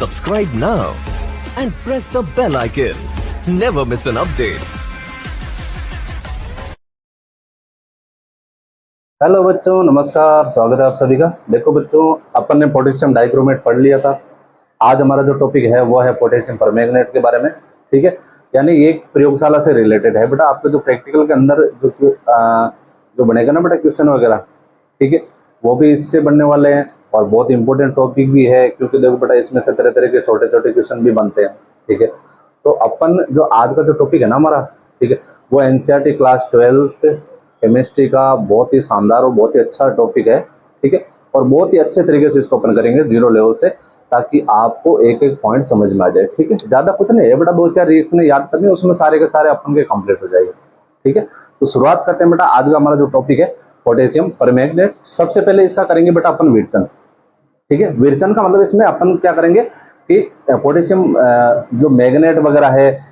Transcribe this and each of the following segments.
Subscribe now and press the bell icon. Never miss an update. Hello बच्चों, नमस्कार। स्वागत है आप सभी का। देखो बच्चों, अपन ने पोटेशियम डाइक्रोमेट पढ़ लिया था। आज हमारा जो टॉपिक है वो है पोटेशियम परमैंगनेट के बारे में। ठीक है, यानी ये एक प्रयोगशाला से रिलेटेड है बेटा। आपके जो प्रैक्टिकल के अंदर जो बनेगा ना बेटा क्वेश्चन वगैरह, ठीक है, वो भी इससे बनने वाले हैं और बहुत इंपॉर्टेंट टॉपिक भी है, क्योंकि देखो बेटा इसमें से तरह तरह के छोटे छोटे क्वेश्चन भी बनते हैं। ठीक है, तो अपन जो आज का जो टॉपिक है ना हमारा, ठीक है, वो एनसीईआरटी क्लास 12th केमिस्ट्री का बहुत ही शानदार और बहुत ही अच्छा टॉपिक है। ठीक है, और बहुत ही अच्छे तरीके से इसको अपन करेंगे जीरो लेवल से, ताकि आपको एक एक पॉइंट समझ में आ जाए। ठीक है, ज्यादा कुछ नहीं है बेटा, 2-4 रिएक्शन याद करनी है, उसमें सारे के सारे अपन के कंप्लीट हो जाएंगे। ठीक है, तो शुरुआत करते हैं बेटा। आज का हमारा जो टॉपिक है पोटेशियम परमैंगनेट। सबसे पहले इसका करेंगे बेटा अपन विरचन। ठीक है, विरचन का मतलब इसमें अपन क्या करेंगे कि पोटेशियम जो मैग्नेट वगैरह है,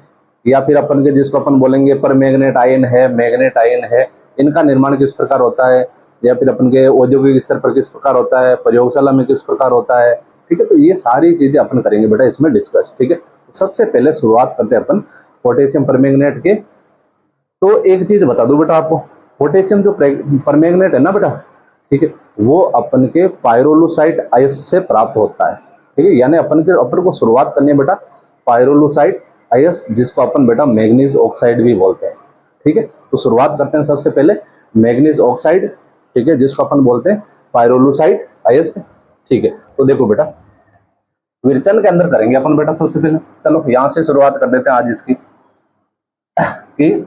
या फिर अपन के जिसको अपन बोलेंगे परमैंगनेट आयन है, मैग्नेट आयन है, इनका निर्माण किस प्रकार होता है, या फिर अपन के औद्योगिक स्तर पर किस प्रकार होता है, प्रयोगशाला में किस प्रकार होता है। ठीक है, तो ये सारी चीजें अपन करेंगे बेटा इसमें डिस्कस। ठीक है, सबसे पहले शुरुआत करते हैं अपन पोटेशियम परमैंगनेट के। तो एक चीज बता दूं बेटा आपको, पोटेशियम जो परमैंगनेट है ना बेटा, ठीक है, वो अपन के पाइरोलुसाइट अयस्क से प्राप्त होता है। ठीक है, यानी अपन को शुरुआत करनी है बेटा पाइरोलुसाइट अयस्क, जिसको अपन बेटा मैग्नीज ऑक्साइड भी बोलते हैं। ठीक है, तो शुरुआत करते हैं सबसे पहले मैग्नीज ऑक्साइड, ठीक है, जिसको अपन बोलते हैं पाइरोलुसाइट अयस्क। ठीक है, तो देखो बेटा विरचन के अंदर करेंगे अपन बेटा सबसे पहले। चलो यहां से शुरुआत कर देते हैं आज इसकी, कि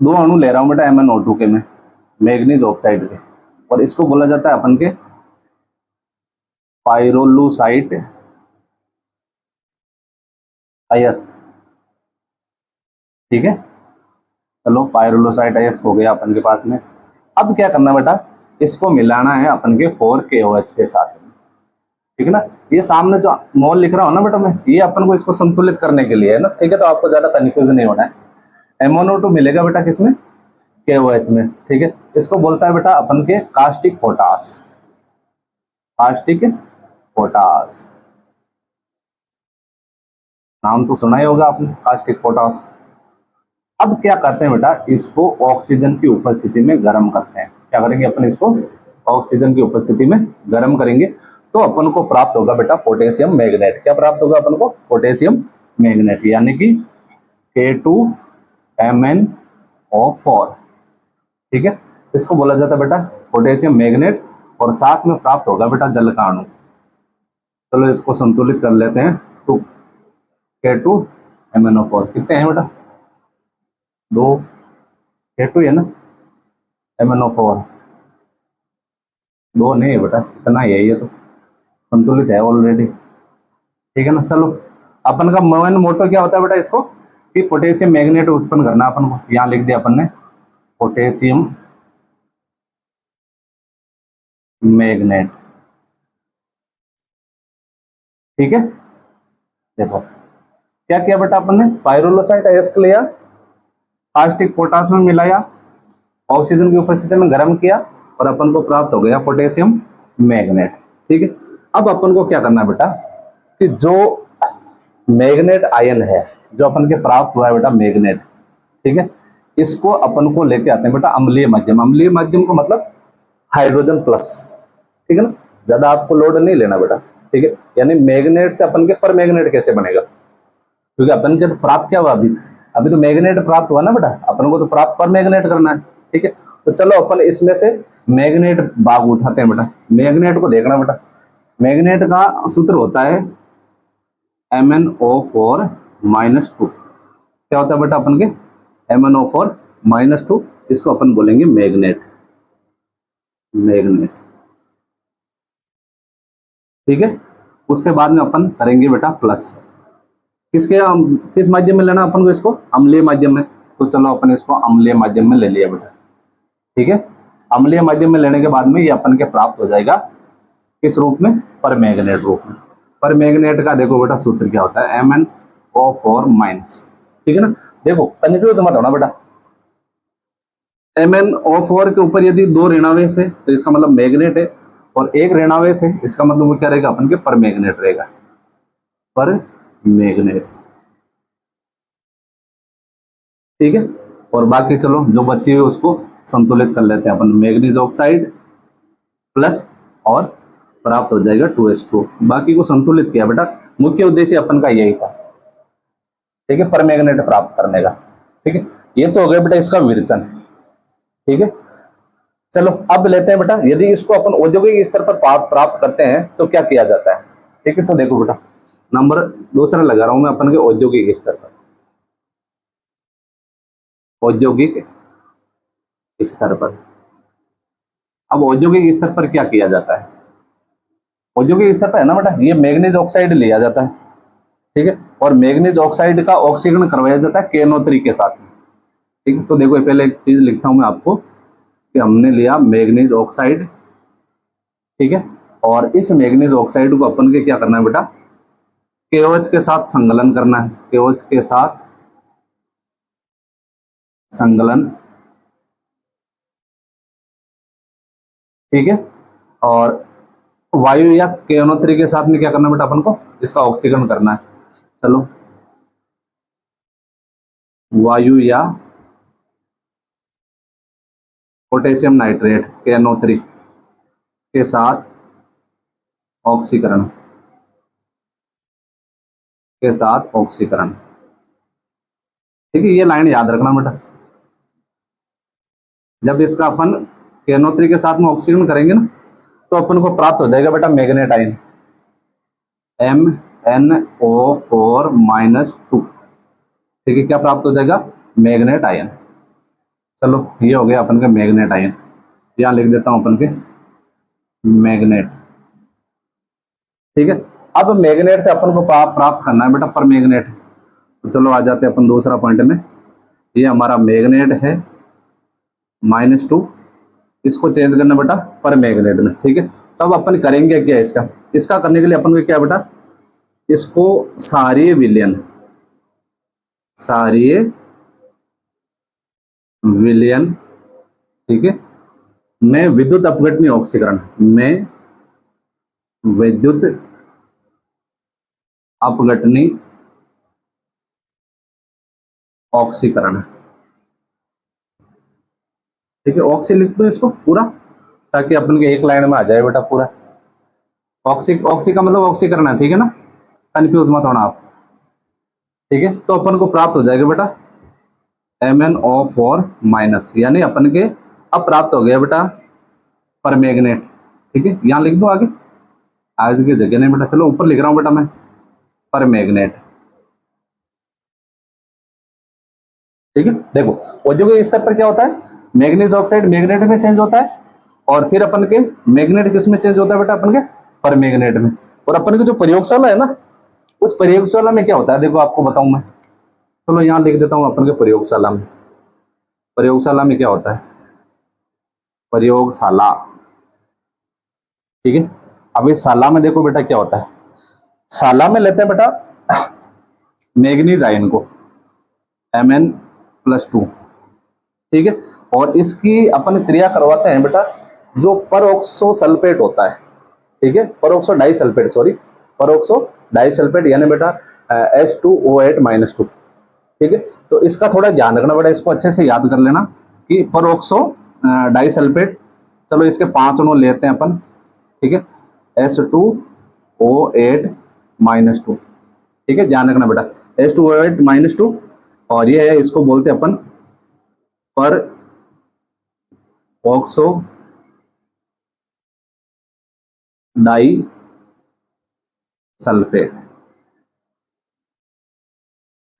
2 अणु ले रहा हूं बेटा MnO2 के में, मैग्नीज ऑक्साइड के, और इसको बोला जाता है अपन के पाइरोलुसाइट अयस्क। ठीक है, चलो पाइरोलुसाइट अयस्क हो गया अपन के पास में। अब क्या करना बेटा, इसको मिलाना है अपन के 4KOH के साथ में। ठीक है ना, ये सामने जो मोल लिख रहा हूं ना बेटा मैं, ये अपन को इसको संतुलित करने के लिए है ना। ठीक है, तो आपको ज्यादा कंफ्यूज नहीं होना है। MnO2 मिलेगा बेटा किसमें, KOH में। ठीक है, इसको बोलता है बेटा अपन के कास्टिक पोटास। कास्टिक पोटास नाम तो सुना ही होगा आपने, कास्टिक पोटास। अब क्या करते हैं बेटा, इसको ऑक्सीजन की उपस्थिति में गर्म करते हैं। क्या करेंगे अपन, इसको ऑक्सीजन की उपस्थिति में गर्म करेंगे, तो अपन को प्राप्त होगा बेटा पोटेशियम मैग्नेट। क्या प्राप्त होगा अपन को, पोटेशियम मैग्नेट, यानी कि K2MnO4। ठीक है, इसको बोला जाता है बेटा पोटेशियम मैग्नेट, और साथ में प्राप्त होगा बेटा जल का अणु। चलो इसको संतुलित कर लेते हैं। तो K2MnO4 कितने हैं बेटा, 2 K2 है ना, MnO4 2 नहीं है बेटा, इतना ही है, ये तो संतुलित है ऑलरेडी। ठीक है ना, चलो अपन का मेन मोटो क्या होता है बेटा, इसको कि पोटेशियम मैग्नेट उत्पन्न करना अपन को। यहां लिख दिया अपन ने पोटेशियम मैग्नेट। ठीक है, देखो क्या किया बेटा अपन ने, पाइरोलुसाइट अयस्क लिया, कास्टिक पोटास में मिलाया, ऑक्सीजन की उपस्थिति में गर्म किया, और अपन को प्राप्त हो गया पोटेशियम मैग्नेट। ठीक है, अब अपन को क्या करना है बेटा, कि जो मैग्नेट आयन है जो अपन के प्राप्त हुआ है बेटा मैग्नेट, ठीक है, इसको अपन को लेके आते हैं बेटा अम्लीय माध्यम। अम्लीय माध्यम को मतलब हाइड्रोजन प्लस। ठीक है ना, ज्यादा आपको लोड नहीं लेना बेटा। ठीक है, यानी मैग्नेट से अपन के परमैंगनेट कैसे बनेगा, क्योंकि अपन के तो प्राप्त क्या हुआ, अभी तो मैग्नेट प्राप्त हुआ ना बेटा, अपन को तो प्राप्त परमैंगनेट करना है। ठीक है, तो चलो अपन इसमें से मैग्नेट भाग उठाते हैं बेटा। मैग्नेट को देखना बेटा, मैग्नेट का सूत्र होता है MnO4-2। क्या होता है बेटा अपन के MnO4-2, इसको अपन बोलेंगे मैग्नेट। मैग्नेट, ठीक है, उसके बाद में अपन करेंगे बेटा प्लस। किस माध्यम में लेना अपन को, इसको अम्लीय माध्यम में। तो चलो अपन इसको अम्लीय माध्यम में ले लिया बेटा। ठीक है, अम्लीय माध्यम में लेने के बाद में ये अपन के प्राप्त हो जाएगा किस रूप में, परमैंगनेट रूप में। परमैंगनेट का देखो बेटा सूत्र क्या होता है, MnO4-। ठीक है ना, देखो कंफ्यूज मत होना बेटा। MnO4 के ऊपर यदि 2 ऋणावेश है तो इसका मतलब मैग्नेट है, और 1 ऋणावेश है, इसका मतलब वो क्या रहेगा अपन के परमैंगनेट रहेगा। पर मैग्नेट, ठीक है। और बाकी चलो जो बची हुई उसको संतुलित कर लेते हैं अपन, मैग्नीज ऑक्साइड प्लस और प्राप्त हो जाएगा 2s2। बाकी को संतुलित किया बेटा, मुख्य उद्देश्य अपन का यही था, ठीक है, परमैग्नेट प्राप्त करने का, ठीक है। ये तो हो गया बेटा इसका विरचन, ठीक है। चलो अब लेते हैं बेटा, यदि इसको अपन औद्योगिक स्तर पर प्राप्त करते हैं तो क्या किया जाता है, ठीक है। तो देखो बेटा, नंबर दूसरा लगा रहा हूं मैं अपन के औद्योगिक स्तर पर, औद्योगिक स्तर पर। अब औद्योगिक स्तर पर क्या किया जाता है, औद्योगिक स्तर पर है ना बेटा, ये मैग्नीज ऑक्साइड लिया जाता है, ठीक है, और मैग्नीज ऑक्साइड का ऑक्सीकरण करवाया जाता है KNO3 के साथ में, ठीक है। तो देखो पहले एक चीज लिखता हूं मैं आपको कि हमने लिया मैग्नीज ऑक्साइड, ठीक है, और इस मैग्नीज ऑक्साइड को अपन के क्या करना है बेटा, KOH के साथ संकलन करना है, KOH के साथ संकलन, ठीक है। और वायु या KNO3 के साथ में क्या करना है बेटा अपन को, इसका ऑक्सीकरण करना है। चलो वायु या पोटेशियम नाइट्रेट KNO3 के साथ ऑक्सीकरण, के साथ ऑक्सीकरण, ठीक है। ये लाइन याद रखना बेटा, जब इसका अपन KNO3 के साथ में ऑक्सीकरण करेंगे ना तो अपन को प्राप्त हो जाएगा बेटा मैग्नेट आयन MnO4-2, ठीक है। क्या प्राप्त हो जाएगा, मैग्नेट आयन। चलो ये हो गया अपन के मैग्नेट आयन, यहां लिख देता हूं अपन के मैग्नेट, ठीक है। अब मैग्नेट से अपन को प्राप्त करना है बेटा पर मैग्नेट, तो चलो आ जाते हैं अपन दूसरा पॉइंट में। ये हमारा मैग्नेट है -2, इसको चेंज करना बेटा पर मैग्नेट में, ठीक है। तब अपन करेंगे क्या, इसका इसका करने के लिए अपन को क्या बेटा, इसको सारीय विलयन, सारीय विलयन, ठीक है, में विद्युत अपघटनीय ऑक्सीकरण, में विद्युत अपघटनीय ऑक्सीकरण, ठीक है। ऑक्सी लिख दो इसको पूरा, ताकि अपन के एक लाइन में आ जाए बेटा पूरा। ऑक्सी, ऑक्सी का मतलब ऑक्सीकरण है, ठीक है ना, कंफ्यूज मत होना आप, ठीक है। तो अपन को प्राप्त हो जाएगा बेटा MnO4-, यानी अपन के अब प्राप्त हो गया बेटा पर मैग्नेट, ठीक है। यहां लिख दो आगे, आज की जगह नहीं बेटा, चलो ऊपर लिख रहा हूं बेटा मैं पर मैग्नेट, ठीक है। देखो औद्योगिक स्तर पर क्या होता है, मैग्नीज ऑक्साइड मैग्नेट में चेंज होता है, और फिर अपन के मैग्नेट किस में चेंज होता है बेटा, अपन के पर मैग्नेट में। और अपन की जो प्रयोगशाला है ना, उस प्रयोगशाला में क्या होता है, देखो आपको बताऊं मैं, चलो यहां लिख देता हूं अपन के प्रयोगशाला में, प्रयोगशाला में क्या होता है, प्रयोगशाला, ठीक है। अब इस शाला में देखो बेटा क्या होता है, शाला में लेते हैं बेटा मैग्नीज आयन को Mn+2, ठीक है, और इसकी अपन क्रिया करवाते हैं बेटा जो परऑक्सो सल्फेट होता है, ठीक है, peroxo disulphate, sorry peroxo disulphate, यानी बेटा H2O8-2, ठीक है। तो इसका थोड़ा ध्यान रखना बेटा, इसको अच्छे से याद कर लेना कि परऑक्सो डाइसल्फेट, चलो इसके 5 अणु लेते हैं अपन, ठीक है, H2O8-2, ठीक है, ध्यान रखना बेटा H2O8-2, और ये है, इसको बोलते हैं अपन पर ऑक्सो डाई सल्फेट,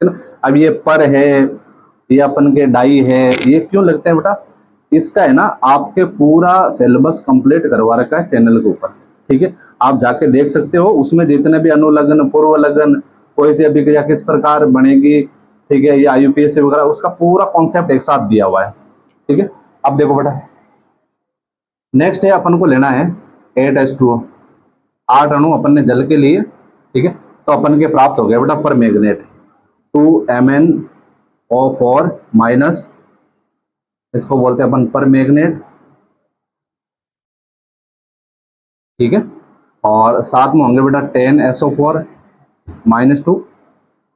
है ना। अब ये पर है, ये अपन के डाई है, ये क्यों लगते हैं बेटा, इसका है ना आपके पूरा सिलेबस कंप्लीट करवा रखा है चैनल के ऊपर, ठीक है। आप जाके देख सकते हो, उसमें जितने भी अनुलग्न पूर्व लग्न कोई सी अभिक्रिया किस प्रकार बनेगी, ठीक है, या IUPAC वगैरह, उसका पूरा कॉन्सेप्ट एक साथ दिया हुआ है, ठीक है। अब देखो बेटा नेक्स्ट है, अपन को लेना है 8H2O, 8 अणु अपन ने जल के लिए, ठीक है। तो अपन के प्राप्त हो गया बेटा पर मैग्नेट 2MnO4-, इसको बोलते हैं अपन पर मैग्नेट, ठीक है। और साथ में होंगे बेटा 10SO4, -2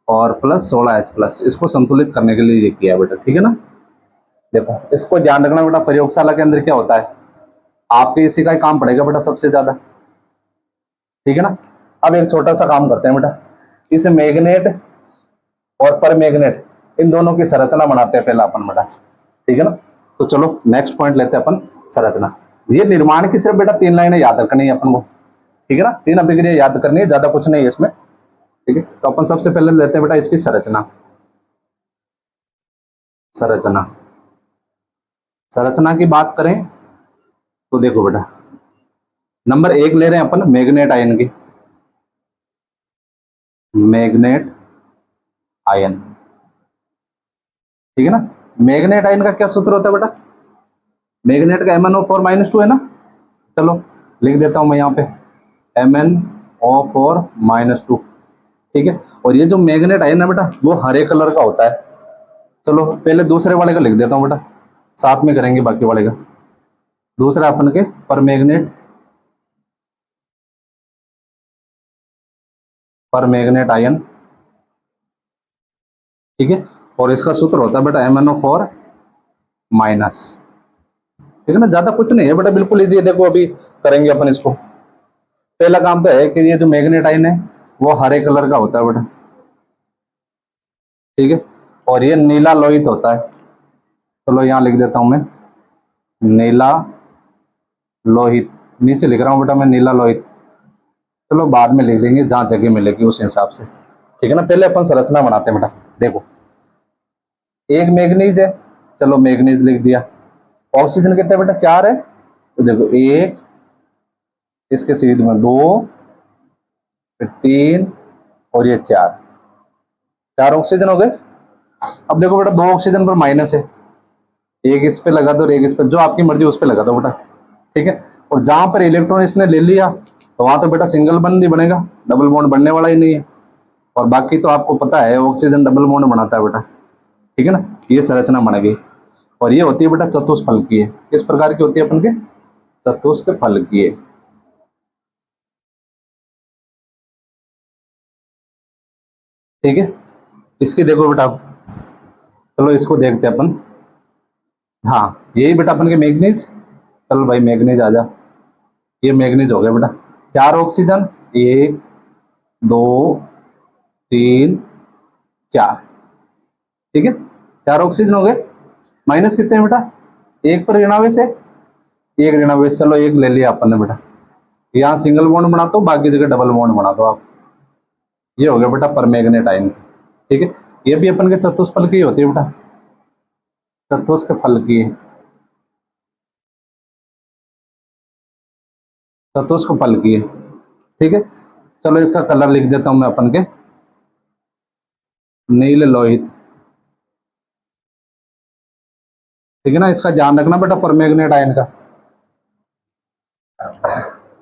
और प्लस 16H+, इसको संतुलित करने के लिए ये किया बेटा, ठीक है ना। देखो इसको ध्यान रखना बेटा, प्रयोगशाला के अंदर क्या होता है, आपके इसी का ही काम पड़ेगा बेटा सबसे ज्यादा, ठीक है ना। अब एक छोटा सा काम करते हैं बेटा, इस मैग्नेट और पर मैग्नेट इन दोनों की संरचना बनाते हैं पहला अपन बेटा, ठीक है ना। तो चलो नेक्स्ट पॉइंट लेते हैं अपन, संरचना। ये निर्माण की सिर्फ बेटा 3 लाइनें याद रखनी है अपन को, ठीक है ना, 3 अभिक्रिया याद करनी है, ज्यादा कुछ नहीं है इसमें, ठीक है। तो अपन सबसे पहले लेते हैं बेटा इसकी संरचना। संरचना संरचना की बात करें तो देखो बेटा, नंबर 1 ले रहे हैं अपन मैग्नेट आयन की, मैग्नेट आयन, ठीक है ना। मैग्नेट आयन का क्या सूत्र होता है बेटा, मैग्नेट का MnO4 - 2 है ना। चलो लिख देता हूं मैं यहाँ पे MnO4 - 2, ठीक है। और ये जो मैग्नेट आयन है बेटा वो हरे कलर का होता है। चलो पहले दूसरे वाले का लिख देता हूं बेटा, साथ में करेंगे बाकी वाले का। दूसरा अपन के पर मैग्नेट आयन, ठीक है। और इसका सूत्र होता है बेटा MnO4-, ठीक है ना। ज्यादा कुछ नहीं है बेटा, बिल्कुल इजी है। देखो अभी करेंगे अपन इसको। पहला काम तो है कि ये जो मैग्नेट आयन है वो हरे कलर का होता है बेटा, ठीक है। और ये नीला लोहित होता है। चलो यहाँ लिख देता हूं मैं नीला लोहित, नीचे लिख रहा हूं बेटा मैं नीला लोहित, चलो बाद में लिख लेंगे जहां जगह मिलेगी उस हिसाब से, ठीक है ना। पहले अपन संरचना बनाते हैं बेटा। देखो एक मैग्नीज है, चलो मैग्नीज लिख दिया। ऑक्सीजन कितने बेटा 4 है, तो देखो 1, इसके सीध में 2, फिर 3 और ये 4 ऑक्सीजन हो गए। अब देखो बेटा 2 ऑक्सीजन पर माइनस है, एक इस पे लगा दो और एक इस पे, जो आपकी मर्जी उस पे लगा दो बेटा, ठीक है। और जहां पर इलेक्ट्रॉन इसने ले लिया तो वहां तो बेटा सिंगल बॉन्ड ही बनेगा, डबल बॉन्ड बनने वाला ही नहीं है। और बाकी तो आपको पता है ऑक्सीजन डबल बॉन्ड बनाता है बेटा, ठीक है ना। ये संरचना बन गई। और ये होती है बेटा चतुष्फलकीय। किस प्रकार की होती है अपन के, चतुष्फलकीय, ठीक है। इसकी देखो बेटा, चलो इसको देखते हैं अपन। हाँ यही बेटा अपन के मैग्नीज, चलो भाई मैग्नीज आ जा, ये मैग्नीज हो गया बेटा। 4 ऑक्सीजन, 1 2 3 4, ठीक है। 4 ऑक्सीजन हो गए। माइनस कितने हैं बेटा, एक पर ऋणावेश है, एक ऋणावेश, चलो एक ले लिया अपन ने बेटा। यहाँ सिंगल बॉन्ड बना दो, बाकी जगह डबल बॉन्ड बना दो आप। ये हो गया बेटा परमैंगनेट आयन, ठीक है। ये भी अपन के चतुष्फलकीय होती है बेटा, चतुष्फलकीय, चतुष्फलकीय, ठीक है। चलो इसका कलर लिख देता हूं मैं अपन के नील लोहित, ठीक है ना। इसका ध्यान रखना बेटा परमैंगनेट आयन का।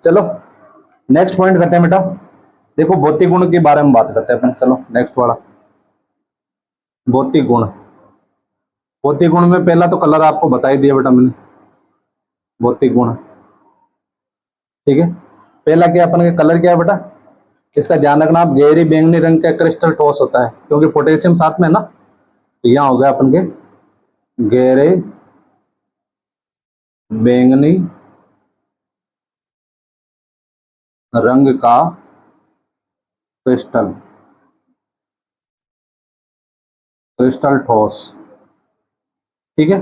चलो नेक्स्ट पॉइंट करते हैं बेटा। देखो भौतिक गुण के बारे में बात करते हैं अपन। चलो नेक्स्ट वाला भौतिक गुण। भौतिक गुण में पहला तो कलर आपको बता ही दिया बेटा मैंने, भौतिक गुण, ठीक है। पहला क्या अपन का कलर क्या है बेटा, इसका ध्यान रखना आप, गहरी बैंगनी रंग का क्रिस्टल ठोस होता है, क्योंकि पोटेशियम साथ में है ना। तो यहाँ हो गया अपन के गहरे बैंगनी रंग का क्रिस्टल, क्रिस्टल ठोस, ठीक है।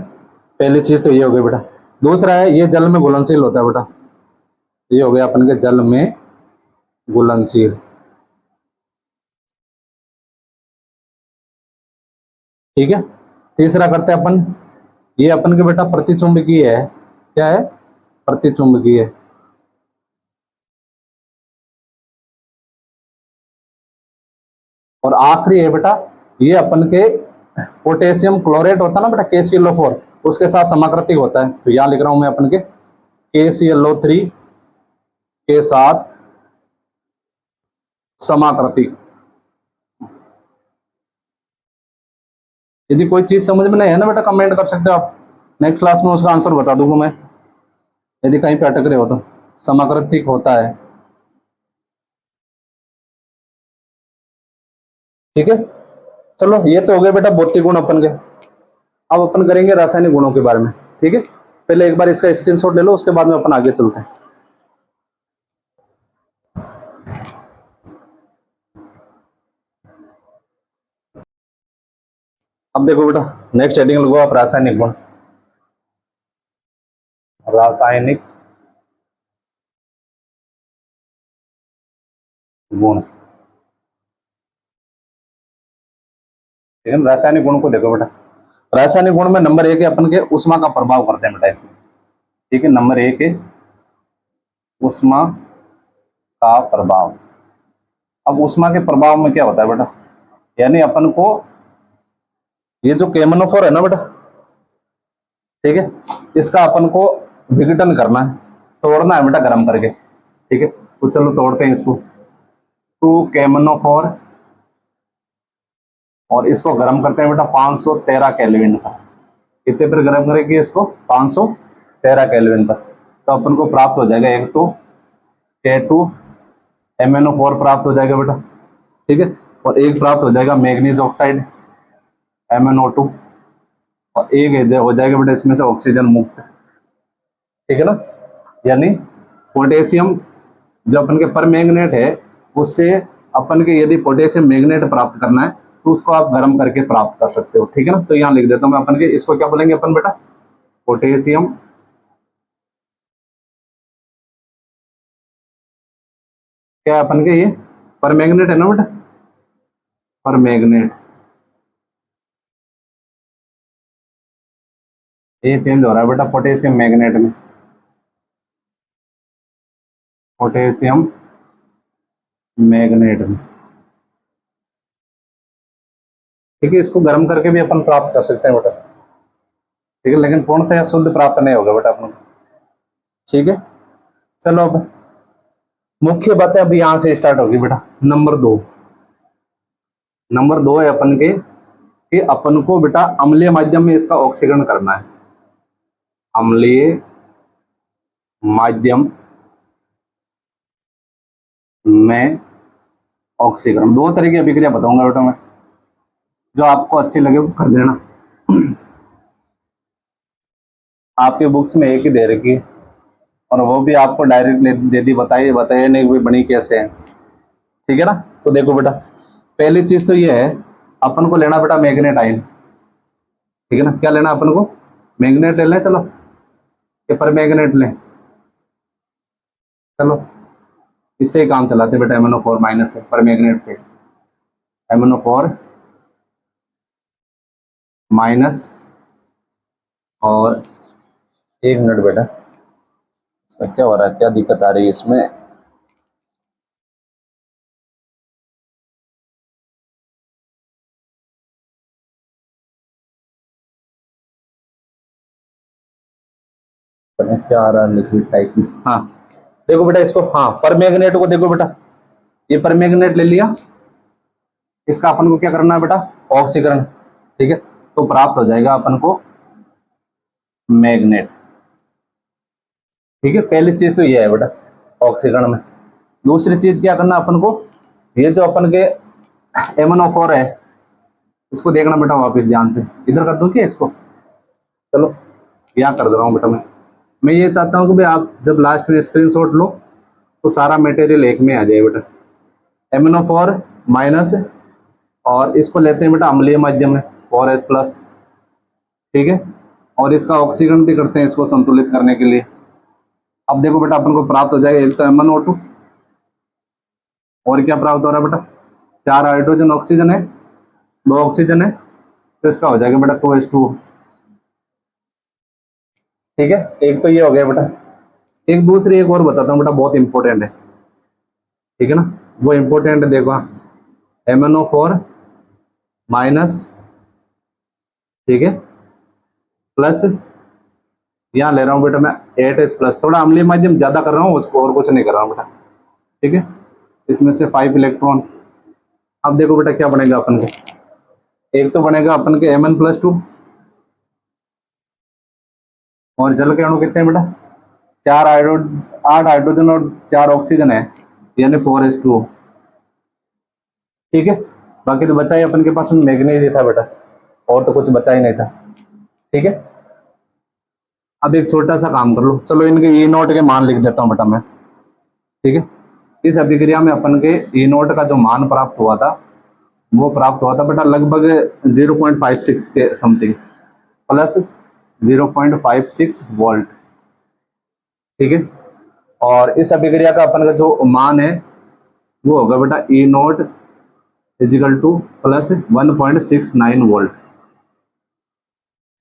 पहली चीज तो ये हो गई बेटा। दूसरा है ये जल में घुलनशील होता है बेटा, ये हो गया अपन के जल में घुलनशील, ठीक है। तीसरा करते हैं अपन, ये अपन के बेटा प्रतिचुंबकीय है। क्या है, प्रतिचुंबकीय, और आखिरी है बेटा ये अपन के पोटेशियम क्लोरेट होता है ना बेटा KClO4, उसके साथ समाकृतिक होता है। तो यहां लिख रहा हूं मैं अपन के KClO3 के साथ समाकृतिक। यदि कोई चीज समझ में नहीं है ना बेटा कमेंट कर सकते हो आप, नेक्स्ट क्लास में उसका आंसर बता दूंगा मैं, यदि कहीं पे अटक रहे हो तो। समाकृतिक होता है, ठीक है, चलो ये तो हो गए बेटा भौतिक गुण अपन के। अब अपन करेंगे रासायनिक गुणों के बारे में। ठीक है, पहले एक बार इसका स्क्रीनशॉट ले लो, उसके बाद में अपन आगे चलते हैं। अब देखो बेटा, नेक्स्ट हेडिंग लगो आप रासायनिक गुण। रासायनिक गुण, ठीक है। रासायनिक गुण को देखो बेटा, रासायनिक गुण में नंबर एक है अपन के उष्मा का प्रभाव करते हैं बेटा इसमें। ठीक है, नंबर एक है उष्मा का प्रभाव। अब उष्मा के प्रभाव में क्या होता है बेटा, यानी अपन को ये जो KMnO4 है ना बेटा, ठीक है, इसका अपन को विघटन करना है, तोड़ना है बेटा गर्म करके। ठीक है, तो चलो तोड़ते हैं इसको। 2KMnO4 और इसको गर्म करते हैं बेटा 513 केल्विन पर। कितने पर गर्म करेंगे इसको, 513 केल्विन पर। तो अपन को प्राप्त हो जाएगा, एक तो K2MnO4 प्राप्त हो जाएगा बेटा। ठीक है, और एक प्राप्त हो जाएगा मैग्नीज ऑक्साइड MnO2, और एक हो जाएगा बेटा इसमें से ऑक्सीजन मुक्त। ठीक है ना, यानी पोटेशियम जो अपन के परमैंगनेट है, उससे अपन के यदि पोटेशियम मैग्नेट प्राप्त करना है तो उसको आप गर्म करके प्राप्त कर सकते हो। ठीक है ना, तो यहाँ लिख देता हूं मैं अपन के, इसको क्या बोलेंगे अपन बेटा, पोटेशियम क्या अपन के, ये परमैंगनेट है ना बेटा, परमैंगनेट। ये चेंज हो रहा है बेटा पोटेशियम मैग्नेट में, पोटेशियम मैग्नेट में। ठीक है, इसको गर्म करके भी अपन प्राप्त कर सकते हैं बेटा। ठीक है, लेकिन पूर्णतः शुद्ध प्राप्त नहीं होगा बेटा अपन को। ठीक है, चलो अब मुख्य बातें अभी यहां से स्टार्ट होगी बेटा। नंबर दो है अपन के कि अपन को बेटा अम्लीय माध्यम में इसका ऑक्सीकरण करना है। अम्लीय माध्यम में ऑक्सीकरण, दो तरह की अभिक्रिया बताऊंगा बेटा मैं, जो आपको अच्छी लगे वो कर देना। आपके बुक्स में एक ही दे रखी है, और वो भी आपको डायरेक्ट दे दी, बताइए नहीं भी बनी कैसे है। ठीक है ना, तो देखो बेटा, पहली चीज तो ये है, अपन को लेना बेटा मैग्नेट आयन। ठीक है ना, क्या लेना अपन को, मैग्नेट ले लें, चलो ये पर मैग्नेट लें, चलो इससे ही काम चलाते बेटा। MnO4 माइनस है पर मैग्नेट से, MnO4 माइनस, और एक मिनट बेटा, इसमें क्या हो रहा है, क्या दिक्कत आ रही है इसमें। क्या आ रहा है लिक्विड टाइप में, हाँ देखो बेटा इसको, हाँ पर मैग्नेट को देखो बेटा, ये पर मैग्नेट ले लिया, इसका अपन को क्या करना है बेटा, ऑक्सीकरण। ठीक है, तो प्राप्त हो जाएगा अपन को मैग्नेट। ठीक है, पहली चीज तो ये है बेटा ऑक्सीकरण में। दूसरी चीज क्या करना अपन को, ये जो अपन के MnO4 है, इसको देखना बेटा वापस ध्यान से, इधर कर दूं क्या इसको, चलो यहाँ कर दे रहा हूँ बेटा मैं ये चाहता हूँ कि भाई आप जब लास्ट में स्क्रीनशॉट लो तो सारा मटेरियल एक में आ जाए बेटा। MnO4 माइनस, और इसको लेते हैं बेटा अम्लीय माध्यम में 4H प्लस। ठीक है, और इसका ऑक्सीकरण भी करते हैं इसको संतुलित करने के लिए। अब देखो बेटा अपन को प्राप्त हो जाएगा, एक तो MnO2, और क्या प्राप्त हो रहा है बेटा, 4 हाइड्रोजन ऑक्सीजन है, 2 ऑक्सीजन है, तो इसका हो जाएगा बेटा 2H2। ठीक है, एक तो ये हो गया बेटा। एक दूसरी एक और बताता हूँ बेटा, बहुत इंपॉर्टेंट है। ठीक है ना, वो इंपॉर्टेंट है, देखो MnO4 माइनस, ठीक है, प्लस, यहाँ ले रहा हूँ बेटा मैं 8H प्लस, थोड़ा अम्लीय माध्यम ज्यादा कर रहा हूँ उसको, और कुछ नहीं कर रहा हूँ बेटा। ठीक है, इसमें से 5 इलेक्ट्रॉन। अब देखो बेटा क्या बनेगा अपन के, एक तो बनेगा अपन के Mn+2, और जल के अणु कितने हैं बेटा, 8 हाइड्रोजन और 4 ऑक्सीजन है, यानी 4H2। ठीक है, बाकी तो बचा ही अपन के पास में मैग्नीज ही था बेटा, और तो कुछ बचा ही नहीं था। ठीक है, अब एक छोटा सा काम कर लो, चलो इनके ई नोट के मान लिख देता हूँ बेटा मैं। ठीक है, इस अभिक्रिया में अपन के ई नोट का जो मान प्राप्त हुआ था वो प्राप्त हुआ था बेटा लगभग 0.56 के समथिंग, प्लस 0.56 वोल्ट। ठीक है, और इस अभिक्रिया का अपन का जो मान है वो होगा बेटा E naught is equal to plus 1.69 volt.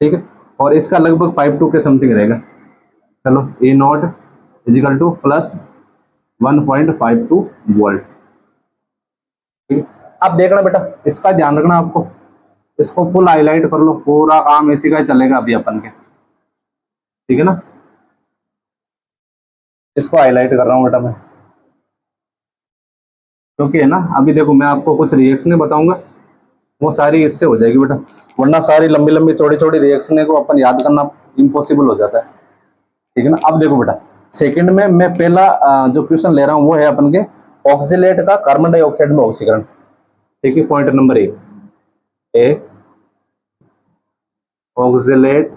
ठीक है, और इसका लगभग 52 के समथिंग रहेगा। चलो E naught is equal to plus 1.52 volt. ठीक है, अब देखना बेटा इसका ध्यान रखना आपको, इसको फुल हाईलाइट कर लो, पूरा काम इसी का ही चलेगा अभी अपन के। ठीक है ना, इसको हाईलाइट कर रहा हूं बेटा मैं, क्योंकि है ना अभी देखो मैं आपको कुछ रिएक्शनें बताऊंगा वो सारी इससे हो जाएगी बेटा, वरना सारी लंबी लंबी चौड़ी चौड़ी रिएक्शनें को अपन याद करना इम्पॉसिबल हो जाता है। ठीक है ना, अब देखो बेटा सेकंड में मैं पहला जो क्वेश्चन ले रहा हूँ वो है अपन के ऑक्सीलेट का कार्बन डाइऑक्साइड में ऑक्सीकरण। ठीक है, पॉइंट नंबर एक ऑक्सीलेट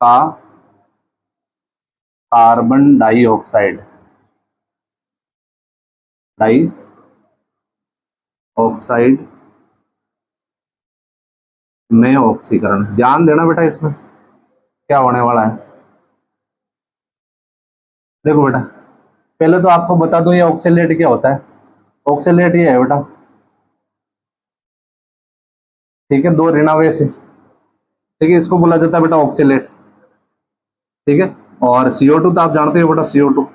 का कार्बन डाइऑक्साइड ऑक्साइड में ऑक्सीकरण। ध्यान देना बेटा इसमें क्या होने वाला है। देखो बेटा पहले तो आपको बता दूं ये ऑक्सीलेट क्या होता है। ऑक्सीलेट ये है बेटा, ठीक है, दो ऋणावेश है। ठीक है, इसको बोला जाता है बेटा ऑक्सीलेट। ठीक है, और CO2 तो आप जानते हो बेटा CO2।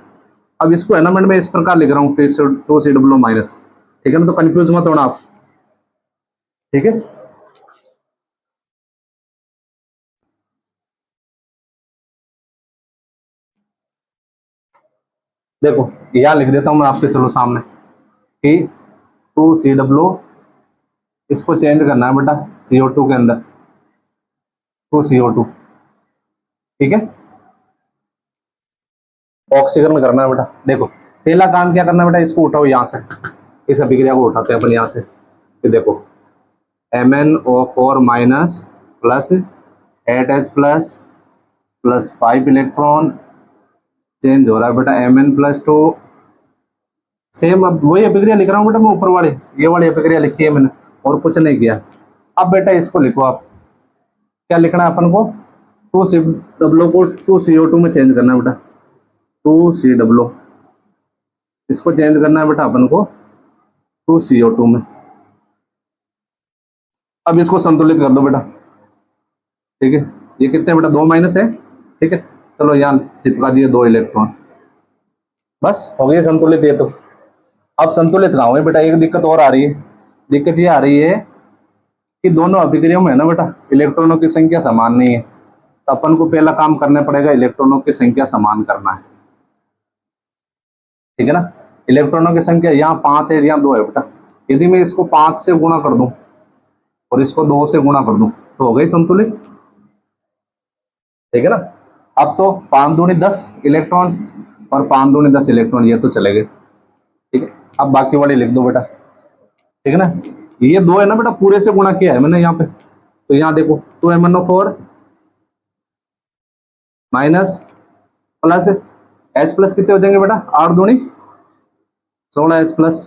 अब इसको एनामेंट में इस प्रकार लिख रहा हूँ P2COO माइनस। ठीक है ना, तो कंफ्यूज मत होना आप। ठीक है, देखो यहां लिख देता हूं मैं आपके, चलो सामने P2COO, इसको चेंज करना है बेटा CO2 के अंदर 2CO2। ठीक है, ऑक्सीकरण करना है बेटा। देखो पहला काम क्या करना है बेटा, इसको उठाओ यहां से, इस अभिक्रिया को उठाते हैं अपन यहां से। कि देखो MnO4 minus plus 8H plus plus 5 electron change हो रहा है बेटा Mn+2। सेम अब वही अभिक्रिया लिख रहा हूँ बेटा मैं, ऊपर वाली ये वाली अभिक्रिया लिखी है मैंने और कुछ नहीं किया। अब बेटा इसको लिखो आप, क्या लिखना है अपन को, 2COO को 2CO2 में चेंज करना है बेटा, 2COO इसको चेंज करना है बेटा अपन को 2CO2 में। अब इसको संतुलित कर दो बेटा। ठीक है, ये कितने बेटा 2 माइनस है। ठीक है, चलो यहाँ चिपका दिए 2 इलेक्ट्रॉन, बस हो गए संतुलित ये तो। अब संतुलित कहाँ हुए बेटा, एक दिक्कत और आ रही है। दिक्कत ये आ रही है कि दोनों अभिक्रियाओं में है ना बेटा इलेक्ट्रॉनों की संख्या समान नहीं है, तो अपन को पहला काम करना पड़ेगा इलेक्ट्रॉनों की संख्या समान करना है। ठीक है ना, इलेक्ट्रॉनों की संख्या यहाँ 5 है, यहाँ 2 है बेटा। यदि मैं इसको 5 से गुणा कर दूं और इसको 2 से गुणा कर दूं तो हो गई संतुलित। ठीक है ना, अब तो 5 दूनी 10 इलेक्ट्रॉन और 5 दूनी 10 इलेक्ट्रॉन, ये तो चले गए। ठीक है, अब बाकी वाले लिख दो बेटा। ठीक है ना, ये 2 है ना बेटा, पूरे से गुणा किया है मैंने यहाँ पे, तो यहाँ देखो 2MnO4 minus plus H plus कितने हो जाएंगे बेटा, 8 दूनी 16 H प्लस।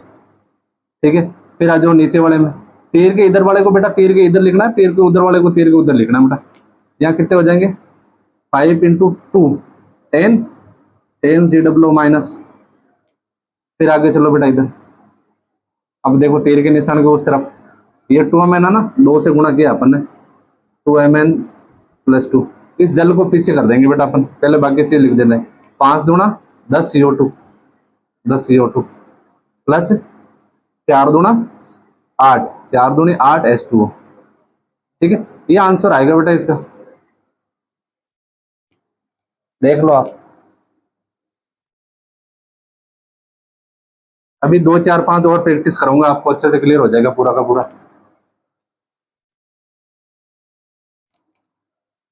ठीक है, फिर आ जाओ नीचे वाले में, तीर के इधर वाले को बेटा तीर के इधर लिखना है, तीर के उधर वाले को तीर के उधर लिखना है बेटा। यहाँ कितने हो जाएंगे 5 × 2 10 COO माइनस। फिर आगे चलो बेटा इधर, अब देखो तीर के निशान के उस तरफ, ये 2Mn है ना, 2 से गुणा किया अपन ने 2Mn+2। इस जल को पीछे कर देंगे बेटा अपन, पहले बाकी चीज लिख देते हैं। 5 दूना 10 CO2 प्लस 4 दूना 8, 4 दूनी 8 H2O। ठीक है, ये आंसर आएगा बेटा इसका, देख लो आप। अभी 2 4 5 और प्रैक्टिस करूंगा, आपको अच्छे से क्लियर हो जाएगा पूरा का पूरा।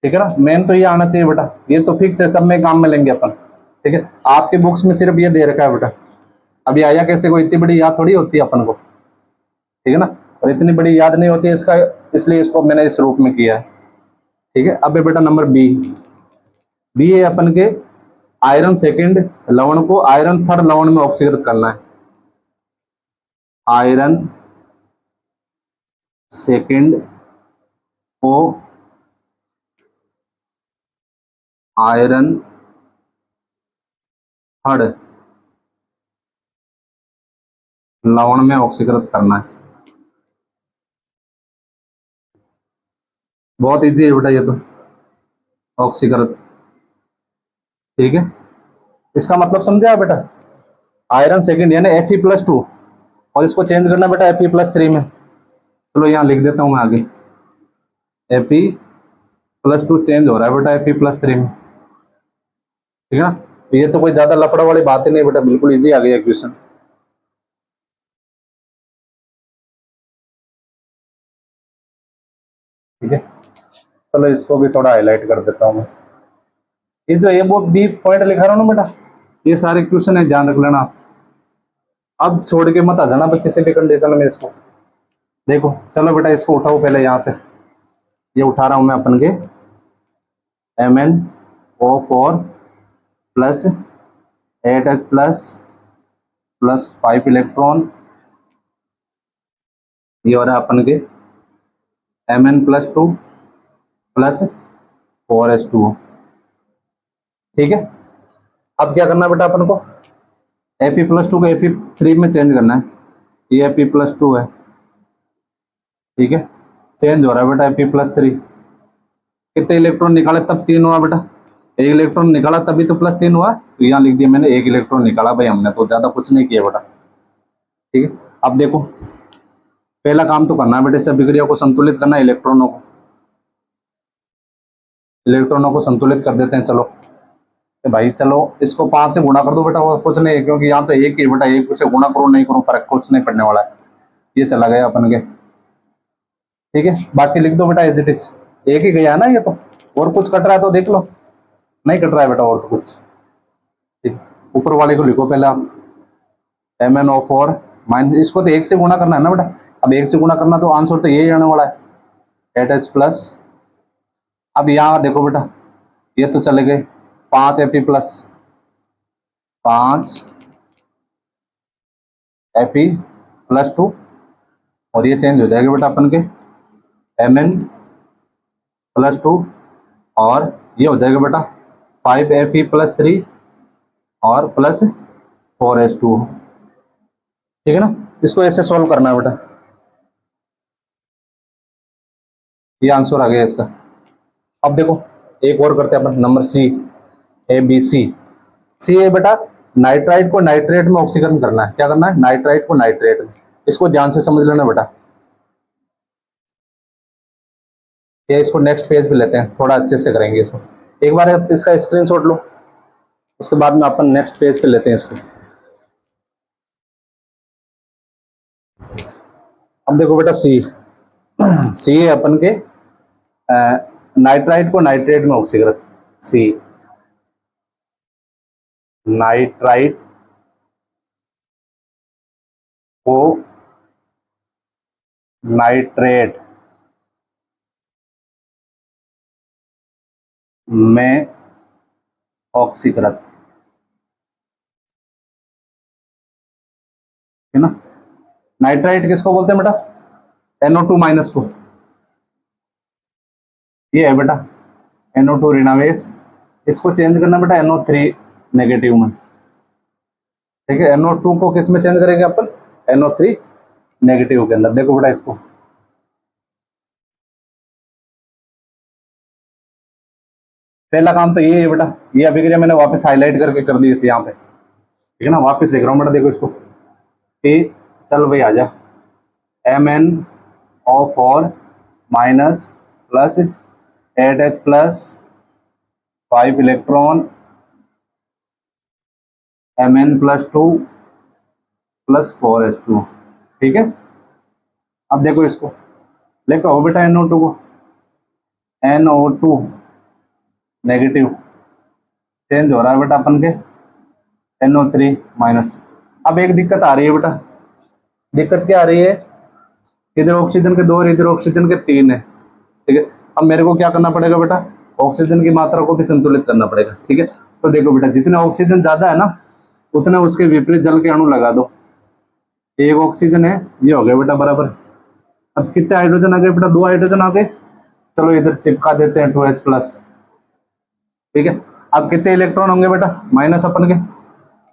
ठीक है ना, मेन तो ये आना चाहिए बेटा, ये तो फिक्स है, सब में काम में लेंगे अपन। ठीक है, आपके बुक्स में सिर्फ ये दे रखा है बेटा, अभी आया कैसे, को इतनी बड़ी याद थोड़ी होती है अपन को, ठीक है ना, और इतनी बड़ी याद नहीं होती है इसका, इसलिए इसको मैंने इस रूप में किया है, ठीक है। अब बेटा नंबर बी, बी है अपन के आयरन सेकंड लवण को आयरन थर्ड लवण में ऑक्सीकृत करना है। आयरन सेकंड को आयरन थर्ड लवण में ऑक्सीकृत करना है। बहुत इजी है बेटा ये तो, ऑक्सीकृत, ठीक है। इसका मतलब समझा बेटा, आयरन सेकंड यानी Fe+2, और इसको चेंज करना बेटा Fe+3 में। चलो यहाँ लिख देता हूँ मैं आगे, Fe+2 चेंज हो रहा है बेटा Fe+3 में, ठीक है ना। ये तो कोई ज्यादा लफड़ा वाली बात ही नहीं बेटा, बिल्कुल इजी आ गई इक्वेशन, ठीक है। चलो इसको भी थोड़ा हाईलाइट कर देता हूँ मैं। ये जो ए वो बी पॉइंट लिखा रहा हूँ ना बेटा, ये सारे क्वेश्चन है, ध्यान रख लेना। अब छोड़ के मत आ जाना किसी भी कंडीशन में इसको। देखो चलो बेटा इसको उठाओ पहले यहाँ से, ये उठा रहा हूं मैं अपन के MnO4 plus 8H plus 5 electron, ये हो रहा है अपन के Mn+2 प्लस 4H2, ठीक है। अब क्या करना है बेटा अपन को, Fe+2 को Fe3 में चेंज करना है, ये Fe+2 है, ठीक है, चेंज हो रहा है बेटा Fe+3। कितने इलेक्ट्रॉन निकाले तब 3 हुआ बेटा, एक इलेक्ट्रॉन निकाला तभी तो +3 हुआ, तो यहाँ लिख दिया मैंने एक इलेक्ट्रॉन निकाला भाई हमने, तो ज्यादा कुछ नहीं किया बेटा, ठीक है। अब देखो पहला काम तो करना है बेटे, इस अभिक्रिया को संतुलित करना है, इलेक्ट्रॉनों को संतुलित कर देते हैं। चलो भाई चलो इसको 5 से गुणा कर दो बेटा, और कुछ नहीं, क्योंकि यहाँ तो एक ही बेटा, एक से गुणा करो नहीं करो फर्क कुछ नहीं पड़ने वाला है, ये चला गया अपन के, ठीक है। बाकी लिख दो बेटा एज इट इज, एक ही गया है ना ये तो, और कुछ कट रहा है तो देख लो, नहीं कट रहा है बेटा और तो कुछ, ठीक। ऊपर वाले को लिखो पहले आप, MnO4 माइनस, इसको तो एक से गुणा करना है ना बेटा, अब एक से गुणा करना तो आंसर तो यही आने वाला है 8H प्लस। अब यहाँ देखो बेटा ये तो चले गए 5 Fe प्लस, 5 Fe+2, और ये चेंज हो जाएगा बेटा अपन के Mn+2, और ये हो जाएगा बेटा 5 Fe+3 और प्लस 4H2, ठीक है ना। इसको ऐसे सॉल्व करना है बेटा, ये आंसर आ गया इसका। अब देखो एक और करते हैं अपन, नंबर सी, ABC। सी है बेटा नाइट्राइट को नाइट्रेट में ऑक्सीकरण करना है, क्या करना है, नाइट्राइट को नाइट्रेट में, इसको ध्यान से समझ लेना बेटा। ये इसको नेक्स्ट पेज पे लेते हैं, थोड़ा अच्छे से करेंगे इसको, एक बार इसका स्क्रीनशॉट लो, उसके बाद में अपन नेक्स्ट पेज पे लेते हैं इसको। अब देखो बेटा सी, सी है अपन के नाइट्राइट को नाइट्रेट में ऑक्सीकृत, सी नाइट्राइट को नाइट्रेट में ऑक्सीकृत, है ना। नाइट्राइट किसको बोलते हैं बेटा, NO2 माइनस को, ये है बेटा NO2 ऋणावेश, इसको चेंज करना बेटा NO3 नेगेटिव में, ठीक है। NO2 को किस में चेंज करेंगे अपन, NO3 नेगेटिव के अंदर। देखो बेटा इसको, पहला काम तो ये है बेटा, ये अभिक्रिया मैंने वापस हाईलाइट करके कर दी इस यहाँ पे, ठीक है ना, वापस लिख रहा हूँ बेटा, देखो इसको कि चल भाई आ जा, MnO4 minus plus 8H plus 5 electron Mn+2 plus 4H2, ठीक है। अब देखो इसको लेकर हो बेटा NO2 को, NO2 नेगेटिव चेंज हो रहा है बेटा अपन के NO3 माइनस। अब एक दिक्कत आ रही है बेटा, दिक्कत क्या आ रही है, इधर ऑक्सीजन के 2 और इधर ऑक्सीजन के 3 है, ठीक है। अब मेरे को क्या करना पड़ेगा बेटा, ऑक्सीजन की मात्रा को भी संतुलित करना पड़ेगा, ठीक है। तो देखो बेटा, जितना ऑक्सीजन ज्यादा है ना, उतना उसके विपरीत जल के अणु लगा दो। एक ऑक्सीजन है, ये हो गया बेटा बराबर। अब कितने हाइड्रोजन आ गए बेटा, 2 हाइड्रोजन आ गए। चलो इधर चिपका देते हैं 2H प्लस, ठीक है। अब कितने इलेक्ट्रॉन होंगे बेटा, माइनस अपन के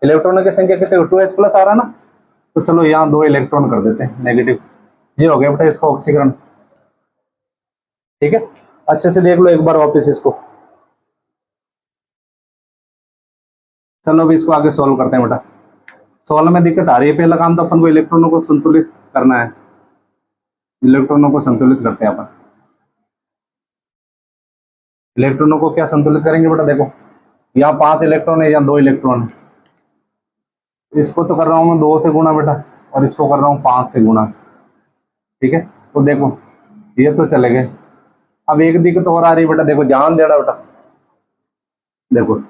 इलेक्ट्रॉनों की संख्या कितने, 2H प्लस आ रहा ना, तो चलो यहाँ 2 इलेक्ट्रॉन कर देते हैं नेगेटिव। ये हो गया बेटा इसका ऑक्सीकरण, ठीक है। अच्छे से देख लो एक बार वापस इसको। चलो अभी इसको आगे सॉल्व करते हैं बेटा। सॉल्व में दिक्कत आ रही है, पहला काम तो अपन को इलेक्ट्रॉनों को संतुलित करना है। इलेक्ट्रॉनों को संतुलित करते हैं अपन। इलेक्ट्रॉनों को क्या संतुलित करेंगे बेटा, देखो यहाँ 5 इलेक्ट्रॉन है, यहाँ 2 इलेक्ट्रॉन है। इसको तो कर रहा हूँ मैं 2 से गुणा बेटा, और इसको कर रहा हूँ 5 से गुणा, ठीक है। तो देखो ये तो चले गए। अब एक दिक्कत और आ रही है बेटा, देखो ध्यान देना बेटा, देखो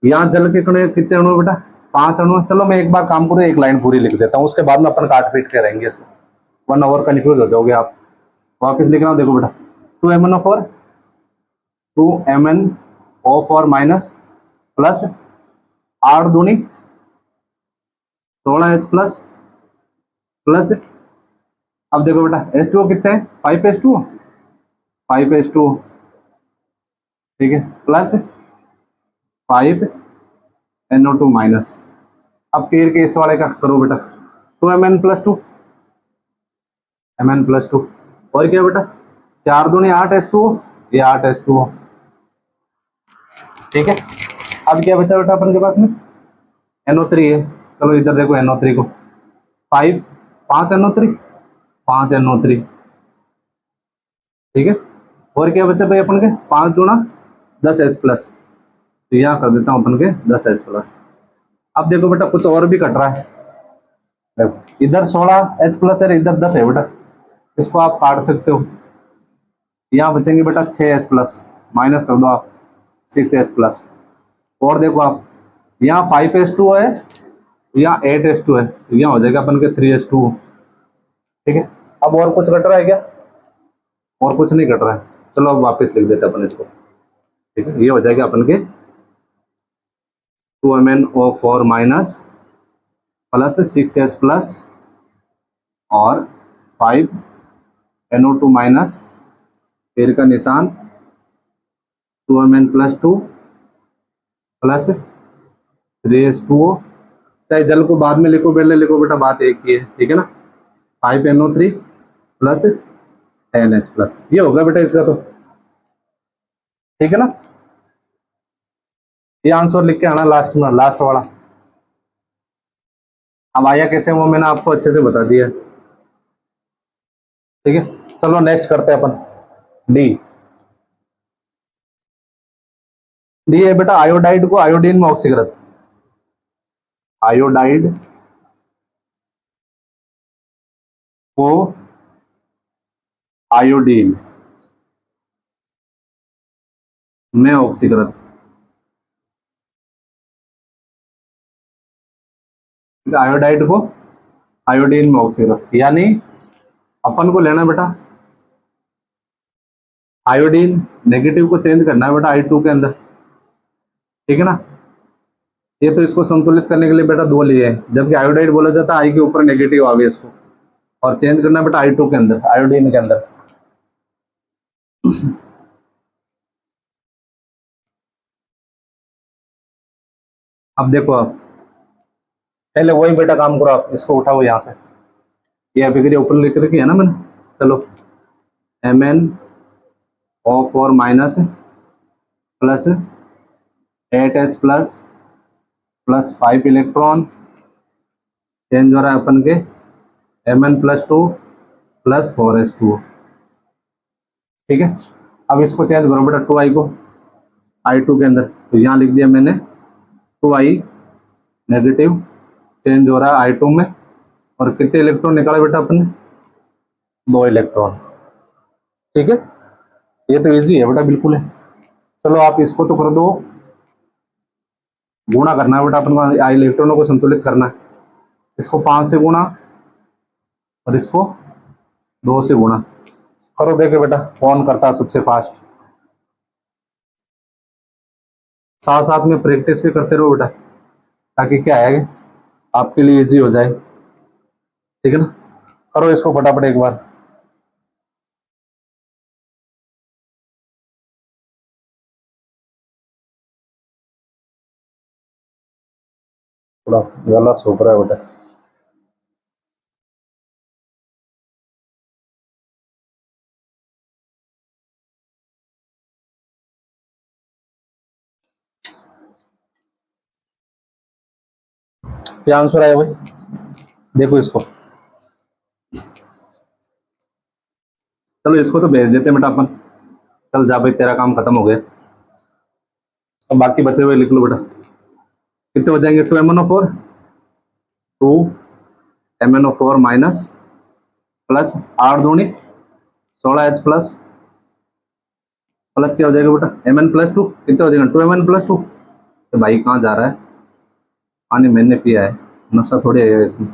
यहाँ जल के कण कितने अणु बेटा, 5 अणु। चलो मैं एक बार काम करूँ, एक लाइन पूरी लिख देता हूँ, उसके बाद में अपन काट पीट के रहेंगे इसको, वरना और कंफ्यूज हो जाओगे आप। वापिस लिख रहा हूँ, देखो बेटा 2MnO4, 2MnO4 माइनस प्लस 8 दूनी 16H प्लस प्लस। अब देखो बेटा H2O कितने हैं, 5H2O, 5H2O, ठीक है, प्लस 5NO2 माइनस। अब तीर के इस वाले का करो बेटा, 2Mn प्लस 2, Mn प्लस 2, और क्या बेटा 4 दूनी 8H2O, ये 8H2O, ठीक है। अब क्या बचा बेटा अपन के पास में, NO3 है। चलो इधर देखो NO3 को, 5 NO3, 5 NO3, ठीक है। और क्या बचा भाई अपन के, 5 दूना 10H प्लस, तो यहाँ कर देता हूँ अपन के 10H प्लस। अब देखो बेटा कुछ और भी कट रहा है, देखो इधर 16H प्लस है, इधर 10 है बेटा, इसको आप काट सकते हो। यहाँ बचेंगे बेटा 6H प्लस, माइनस कर दो आप 6H प्लस। और देखो आप यहाँ 5H2 है, यहाँ 8H2 है, तो यहाँ हो जाएगा अपन के 3H2, ठीक है। अब और कुछ कट रहा है क्या, और कुछ नहीं कट रहा है। चलो अब वापस लिख देते हैं अपन इसको, ठीक है। ये हो जाएगा अपन के 2MnO4 minus plus 6H plus और 5NO2 माइनस, फिर का निशान 2Mn प्लस 2 प्लस 3H2O। चाहे जल को बाद में लिखो पहले लिखो बेटा, बात एक ही है, ठीक है ना। 5NO3 प्लस 10H प्लस, ये होगा बेटा इसका तो, ठीक है ना। ये आंसर लिख के आना लास्ट में, लास्ट वाला। अब आया कैसे वो मैंने आपको अच्छे से बता दिया, ठीक है। चलो नेक्स्ट करते हैं अपन डी। डी है बेटा आयोडाइड को आयोडीन में ऑक्सीकृत, आयोडाइड को आयोडीन में ऑक्सीकृत, आयोडाइड को आयोडीन में ऑक्सीकृत, यानी अपन को लेना बेटा आयोडीन, नेगेटिव को चेंज करना है बेटा I2 के अंदर, ठीक है ना। ये तो इसको संतुलित करने के लिए बेटा 2 लिए हैं, जबकि आयोडाइड बोला जाता है I के ऊपर नेगेटिव आवे इसको, और चेंज करना है बेटा I2 के अंदर, आयोडीन के अंदर। अब देखो आप पहले वही बेटा काम करो, आप इसको उठाओ यहाँ से, ये अभी ऊपर लिख रखी है ना मैंने। चलो MnO4 minus plus 8H plus plus 5 electron, change हो रहा है अपन के Mn प्लस 2 प्लस 4H2O, ठीक है। अब इसको चेंज करो बेटा 2I को I2 के अंदर, तो यहाँ लिख दिया मैंने 2I नेगेटिव, चेंज हो रहा है I2 में, और कितने इलेक्ट्रॉन निकाले बेटा अपन ने, 2 इलेक्ट्रॉन, ठीक है। ये तो इजी है बेटा, बिल्कुल है। चलो आप इसको तो कर दो, गुणा करना है बेटा अपन को, इलेक्ट्रॉनों को संतुलित करना है। इसको 5 से गुणा और इसको 2 से गुणा करो। देखो बेटा कौन करता है सबसे फास्ट। साथ साथ में प्रैक्टिस भी करते रहो बेटा, ताकि क्या है आपके लिए इजी हो जाए। ठीक है ना, करो इसको फटाफट एक बार। थोड़ा गला सूख रहा है बेटा। क्या आंसर आया भाई, देखो इसको। चलो इसको तो भेज देते हैं बेटा अपन। चल जा भाई, तेरा काम खत्म हो गया। अब बाकी बचे हुए लिख लो बेटा। कितने हो जाएंगे? 2MnO4, 2MnO4 माइनस प्लस 8 दूनी 16H प्लस प्लस क्या हो जाएगा बेटा? Mn+2। कितने हो जाएगा? 2Mn+2। तो भाई कहाँ जा रहा है? पानी मैंने पिया है, नशा थोड़ी है इसमें।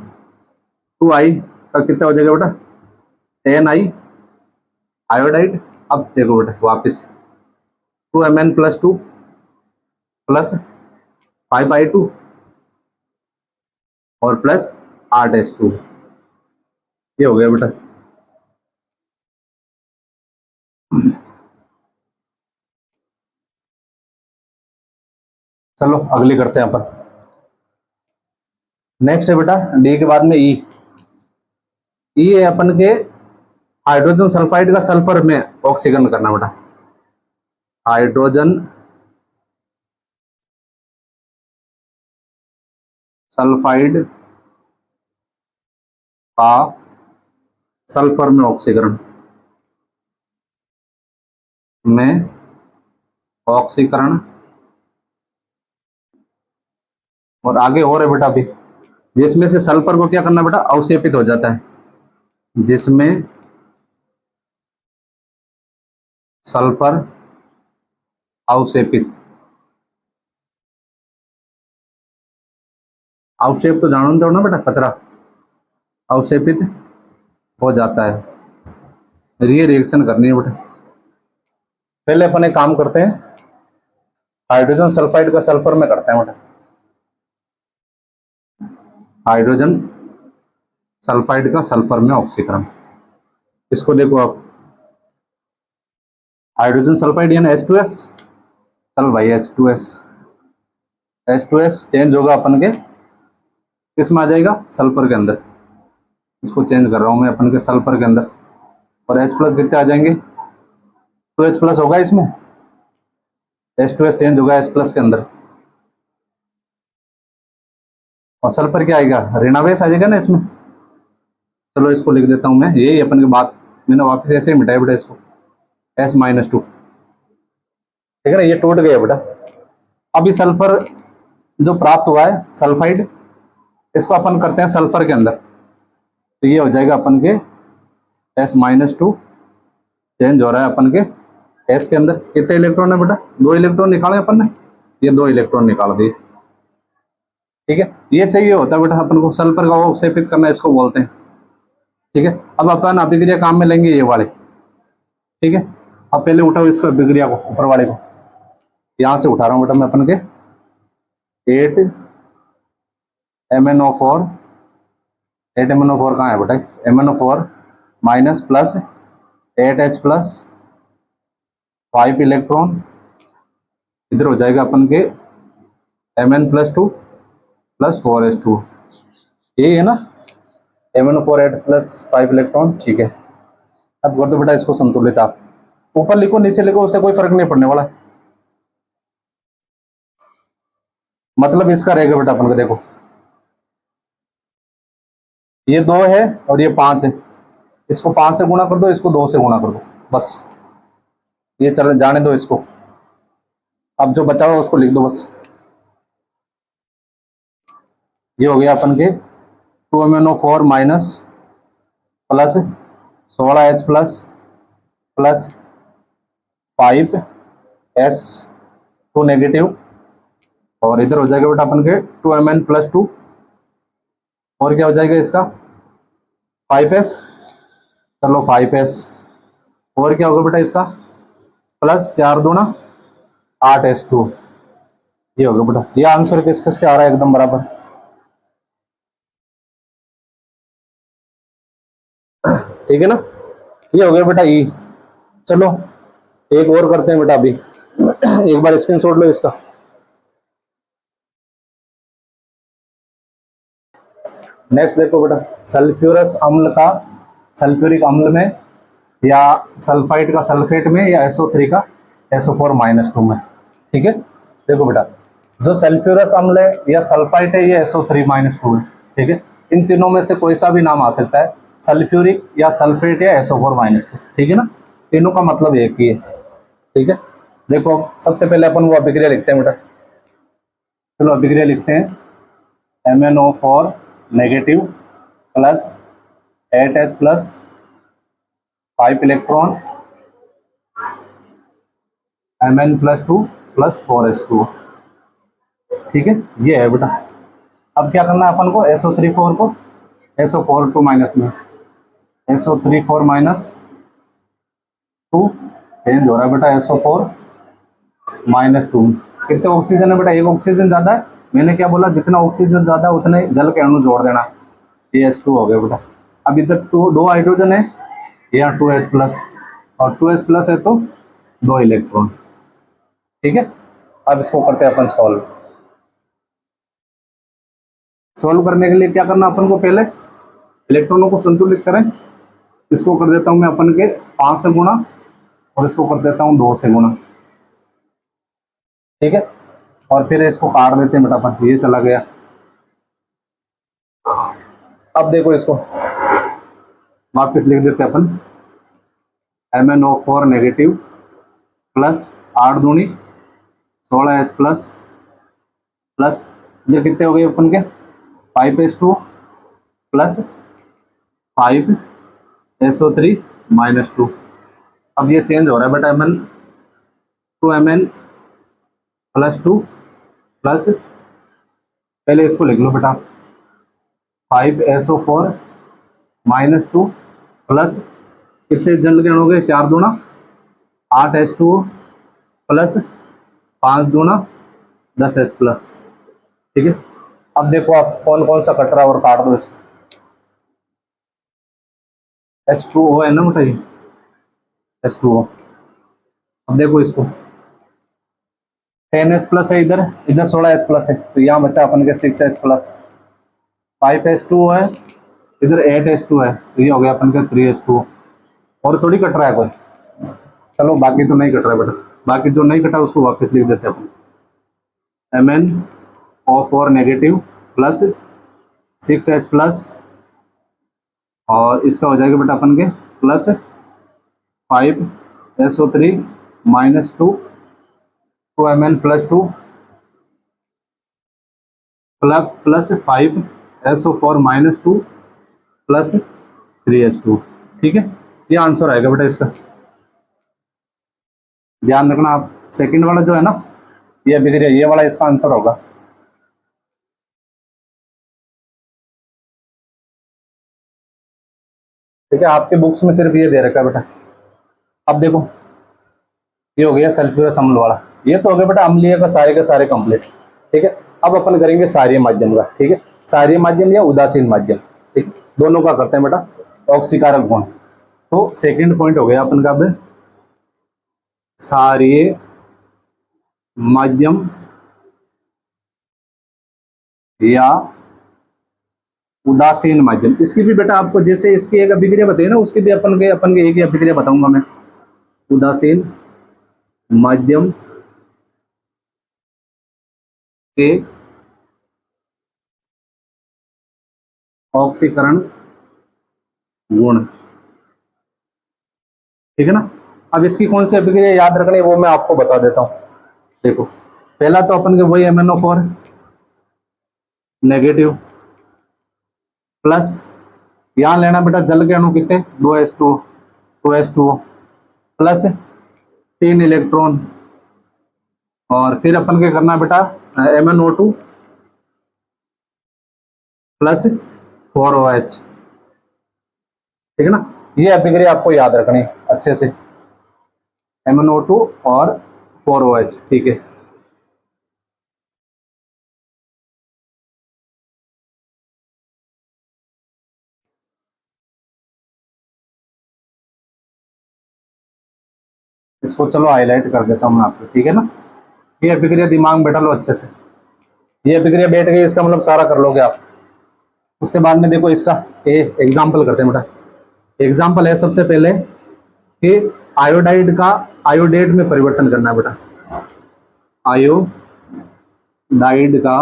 2I का कितना हो जाएगा बेटा? 10I iodide. अब देखो बेटा वापस 2Mn+2 प्लस 5I2 और प्लस 8H2। ये हो गया बेटा। चलो अगली करते हैं अपन। नेक्स्ट है बेटा डी के बाद में ई। ई है अपन के हाइड्रोजन सल्फाइड का सल्फर में ऑक्सीकरण करना बेटा। हाइड्रोजन सल्फाइड का सल्फर में ऑक्सीकरण और आगे और है बेटा अभी, जिसमें से सल्फर को क्या करना बेटा? अवशेपित हो जाता है। जिसमें सल्फर अवशेपित, अवशेप तो जानो दो ना बेटा, कचरा अवशेपित हो जाता है। ये रिएक्शन करनी है बेटा। पहले अपन एक काम करते हैं, हाइड्रोजन सल्फाइड का सल्फर में करते हैं बेटा। हाइड्रोजन सल्फाइड का सल्फर में ऑक्सीकरण। इसको देखो आप, हाइड्रोजन सल्फाइड यानी H2S। चल भाई H2S, H2S चेंज होगा अपन के किस में आ जाएगा? सल्फर के अंदर। इसको चेंज कर रहा हूं मैं अपन के सल्फर के अंदर। और H प्लस कितने आ जाएंगे? 2H प्लस होगा इसमें। H2S चेंज होगा H प्लस के अंदर और सल्फर क्या आएगा? ऋणावेश आ जाएगा ना इसमें। चलो इसको लिख देता हूं मैं, यही अपन की बात मैंने वापस ऐसे ही मिटाया बेटा इसको, S-2। ठीक है ना, ये टूट गया बेटा। अभी सल्फर जो प्राप्त हुआ है सल्फाइड, इसको अपन करते हैं सल्फर के अंदर। तो ये हो जाएगा अपन के S-2 चेंज हो रहा है अपन के S के अंदर। कितने इलेक्ट्रॉन है बेटा? 2 इलेक्ट्रॉन निकाले अपन ने, ये 2 इलेक्ट्रॉन निकाल दिए। ठीक है, ये चाहिए होता है बेटा अपन को, सल्फर का अवक्षेपित करना इसको बोलते हैं। ठीक है, अब अपन अभिक्रिया काम में लेंगे ये वाले। ठीक है, अब पहले उठाओ इसको अभिक्रिया को, ऊपर वाले को। यहां से उठा रहा हूं बेटा मैं अपन के 8MnO4। 8MnO4 कहाँ है बेटा? MnO4 minus plus 8H plus 5 electron, इधर हो जाएगा अपन के Mn+2 प्लस 4H2। यही है ना, MnO4 8 प्लस 5 इलेक्ट्रॉन। ठीक है, अब कर दो बेटा इसको संतुलित। आप ऊपर लिखो नीचे लिखो, उससे कोई फर्क नहीं पड़ने वाला। मतलब इसका रहेगा बेटा अपन को, देखो ये 2 है और ये 5 है, इसको 5 से गुणा कर दो, इसको 2 से गुणा कर दो, बस ये चल जाने दो इसको। अब जो बचा हुआ उसको लिख दो बस। ये हो गया अपन के 2MnO4 minus plus 16H plus plus 5S2 negative, और इधर हो जाएगा बेटा अपन के 2Mn+2 और क्या हो जाएगा इसका 5s, चलो 5s। और क्या होगा बेटा इसका प्लस 4 दूना 8s2, ये होगा बेटा। ये आंसर किस किस के आ रहा है एकदम बराबर, ठीक है ना। ये हो गया बेटा ई। चलो एक और करते हैं बेटा अभी एक बार स्क्रीनशॉट लो इसका। नेक्स्ट देखो बेटा, सल्फ्यूरस अम्ल का सल्फ्यूरिक अम्ल में या सल्फाइड का सल्फेट में या SO3 का SO4-2 में, ठीक है। देखो बेटा, जो सल्फ्यूरस अम्ल है या सल्फाइट है ये SO3-2 है, ठीक है। इन तीनों में से कोई सा भी नाम आ सकता है, सल्फ्यूरिक या सल्फेट या SO4-2, ठीक है ना। तीनों का मतलब एक ही है, ठीक है। देखो सबसे पहले अपन वो अभिक्रिया लिखते हैं बेटा, चलो अभिक्रिया लिखते हैं। MnO4 negative plus 8H plus 5 electron Mn+2 plus 4s2, ठीक है। ये है बेटा। अब क्या करना है अपन को, SO3 को SO4 माइनस में SO3 2 चेंज हो रहा है बेटा SO4-2। कितने ऑक्सीजन है बेटा, एक ऑक्सीजन ज्यादा है। मैंने क्या बोला, जितना ऑक्सीजन ज्यादा है उतने जल के अणु जोड़ देना। ये H2 हो गया बेटा। अब इधर दो हाइड्रोजन है, यहाँ 2H प्लस, और 2H प्लस है तो 2 इलेक्ट्रॉन, ठीक है। अब इसको करते हैं अपन सॉल्व। सॉल्व करने के लिए क्या करना अपन को, पहले इलेक्ट्रॉनों को संतुलित करें। इसको कर देता हूं मैं अपन के 5 से गुणा, और इसको कर देता हूं 2 से गुणा, ठीक है। और फिर इसको काट देते हैं बेटा अपन, ये चला गया। अब देखो इसको वापस लिख देते हैं अपन, MnO4 नेगेटिव प्लस 8 दूनी 16H प्लस प्लस ये कितने हो गए अपन के 5s2 प्लस 5SO3-2। अब ये चेंज हो रहा है बेटा, Mn+2 प्लस, पहले इसको लिख लो बेटा 5SO4-2 प्लस कितने जल के अणु हो गए, 4 दूना 8H2 प्लस 5 दूना 10H प्लस, ठीक है। अब देखो आप कौन कौन सा कट रहा है और काट दो इसको। H2O है ना बेटा, ये H2O। अब देखो इसको 10H प्लस है, इधर इधर 16H प्लस है, तो यहाँ बच्चा अपन के 6H प्लस। 5H2 है, इधर 8H2 है, तो ये हो गया अपन का 3H2। और थोड़ी कट रहा है कोई, चलो बाकी तो नहीं कट रहा है बेटा, बाकी जो नहीं कटा उसको वापस लिख देते हैं अपन। MnO4 negative plus 6H plus, और इसका हो जाएगा बेटा अपन के plus 5SO3-2 2Mn+2 plus 5SO4-2 plus 3H2, ठीक है। ये आंसर आएगा बेटा इसका। ध्यान रखना आप, सेकंड वाला जो है ना, ये अभिक्रिया, ये वाला इसका आंसर होगा। ठीक है, आपके बुक्स में सिर्फ ये दे रखा है बेटा। अब देखो ये हो गया सल्फ्यूरस अम्ल वाला, ये तो हो गया बेटा अम्लीय का सारे कंप्लीट, ठीक है। अब अपन करेंगे क्षारीय माध्यम का, ठीक है। क्षारीय माध्यम या उदासीन माध्यम, ठीक है, दोनों का करते हैं बेटा। ऑक्सीकारक गुण, तो सेकंड पॉइंट हो गया अपन का अब क्षारीय माध्यम या उदासीन माध्यम। इसकी भी बेटा आपको जैसे इसकी एक अभिक्रिया बताई ना, उसकी भी अपन के एक ही अभिक्रिया बताऊंगा मैं। उदासीन माध्यम के ऑक्सीकरण गुण, ठीक है ना। अब इसकी कौन सी अभिक्रिया याद रखनी है वो मैं आपको बता देता हूं। देखो पहला तो अपन के वही MnO4 नेगेटिव प्लस, यहां लेना बेटा जल के अणु कितने 2H2 प्लस 3 इलेक्ट्रॉन, और फिर अपन के करना बेटा MnO2 प्लस 4OH, ठीक है ना। ये अभिक्रिया आपको याद रखनी है अच्छे से, MnO2 और 4OH, ठीक है। इसको चलो हाईलाइट कर देता हूँ मैं आपको, ठीक है ना। ये अभिक्रिया दिमाग में बैठा लो अच्छे से, ये अभिक्रिया बैठ गई, इसका मतलब सारा कर लोगे आप। उसके बाद में देखो इसका एग्जाम्पल करते हैं बेटा। एग्जाम्पल है सबसे पहले कि आयोडाइड का आयोडेट में परिवर्तन करना है बेटा। आयोडाइड का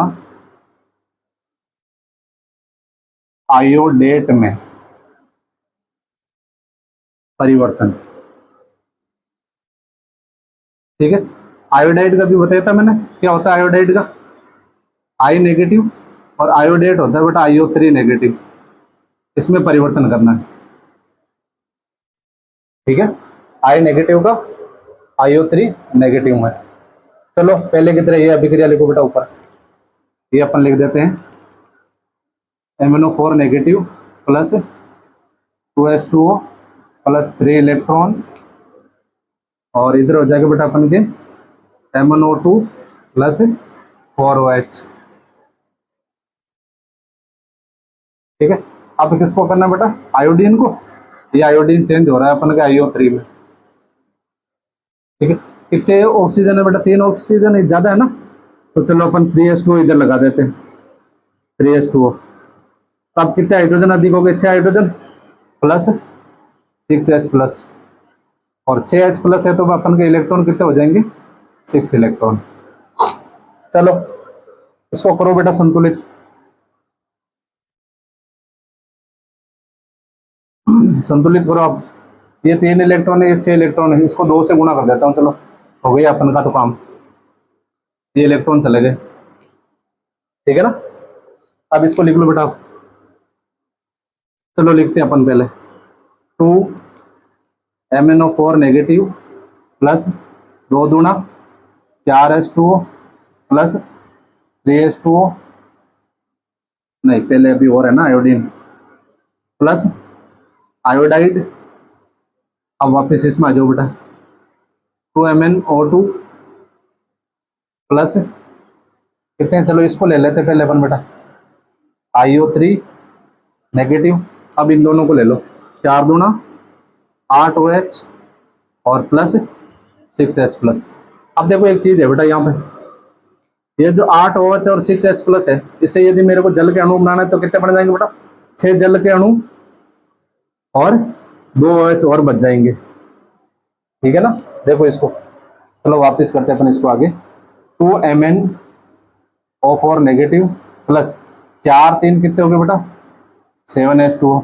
आयोडेट में परिवर्तन, ठीक है। आयोडाइड का भी बताया था मैंने, क्या होता है आयोडाइड का, आई नेगेटिव, और आयोडेट होता है बेटा IO3 नेगेटिव। इसमें परिवर्तन करना है, ठीक है। आई नेगेटिव का IO3 नेगेटिव में। चलो पहले की तरह ये अभिक्रिया लिखो बेटा ऊपर, ये अपन लिख देते हैं MnO4 negative plus 2H2O plus 3 electron, और इधर हो जाएगा बेटा अपन के MnO2 प्लस 4OH, ठीक है। अब किसको करना है बेटा, आयोडीन को। ये आयोडीन चेंज हो रहा है अपन के IO3 में, ठीक है। कितने ऑक्सीजन है बेटा, 3 ऑक्सीजन, ज्यादा है ना, तो चलो अपन 3H2O इधर लगा देते हैं, 3H2O। तो अब कितने हाइड्रोजन अधिक हो गए, 6 हाइड्रोजन प्लस 6H प्लस, और 6H प्लस है तो अपन के इलेक्ट्रॉन कितने हो जाएंगे, 6 इलेक्ट्रॉन। चलो इसको करो बेटा संतुलित, संतुलित करो आप। ये 3 इलेक्ट्रॉन है, ये 6 इलेक्ट्रॉन है, इसको 2 से गुणा कर देता हूँ, चलो हो गया अपन का तो काम, ये इलेक्ट्रॉन चले गए, ठीक है ना। अब इसको लिख लो बेटा, चलो लिखते हैं अपन पहले 2 MnO4 नेगेटिव प्लस 2 दूना 4H2O प्लस 3H2O, नहीं पहले अभी और है ना आयोडीन, प्लस आयोडाइड। अब वापस इसमें आ जाओ बेटा, 2 MnO2 प्लस कितने हैं, चलो इसको ले लेते पहले अपन बेटा, IO3 नेगेटिव। अब इन दोनों को ले लो, 4 दूना 8OH और प्लस 6H प्लस। अब देखो एक चीज है बेटा यहाँ पे, ये जो 8OH और 6H प्लस है, इससे यदि मेरे को जल के अणु बनाना है तो कितने बन जाएंगे बेटा, 6 जल के अणु और 2 OH और बच जाएंगे, ठीक है ना। देखो इसको, चलो वापस करते हैं अपन इसको आगे, 2 MnO4 नेगेटिव प्लस 4 3 कितने हो गए बेटा, 7H2O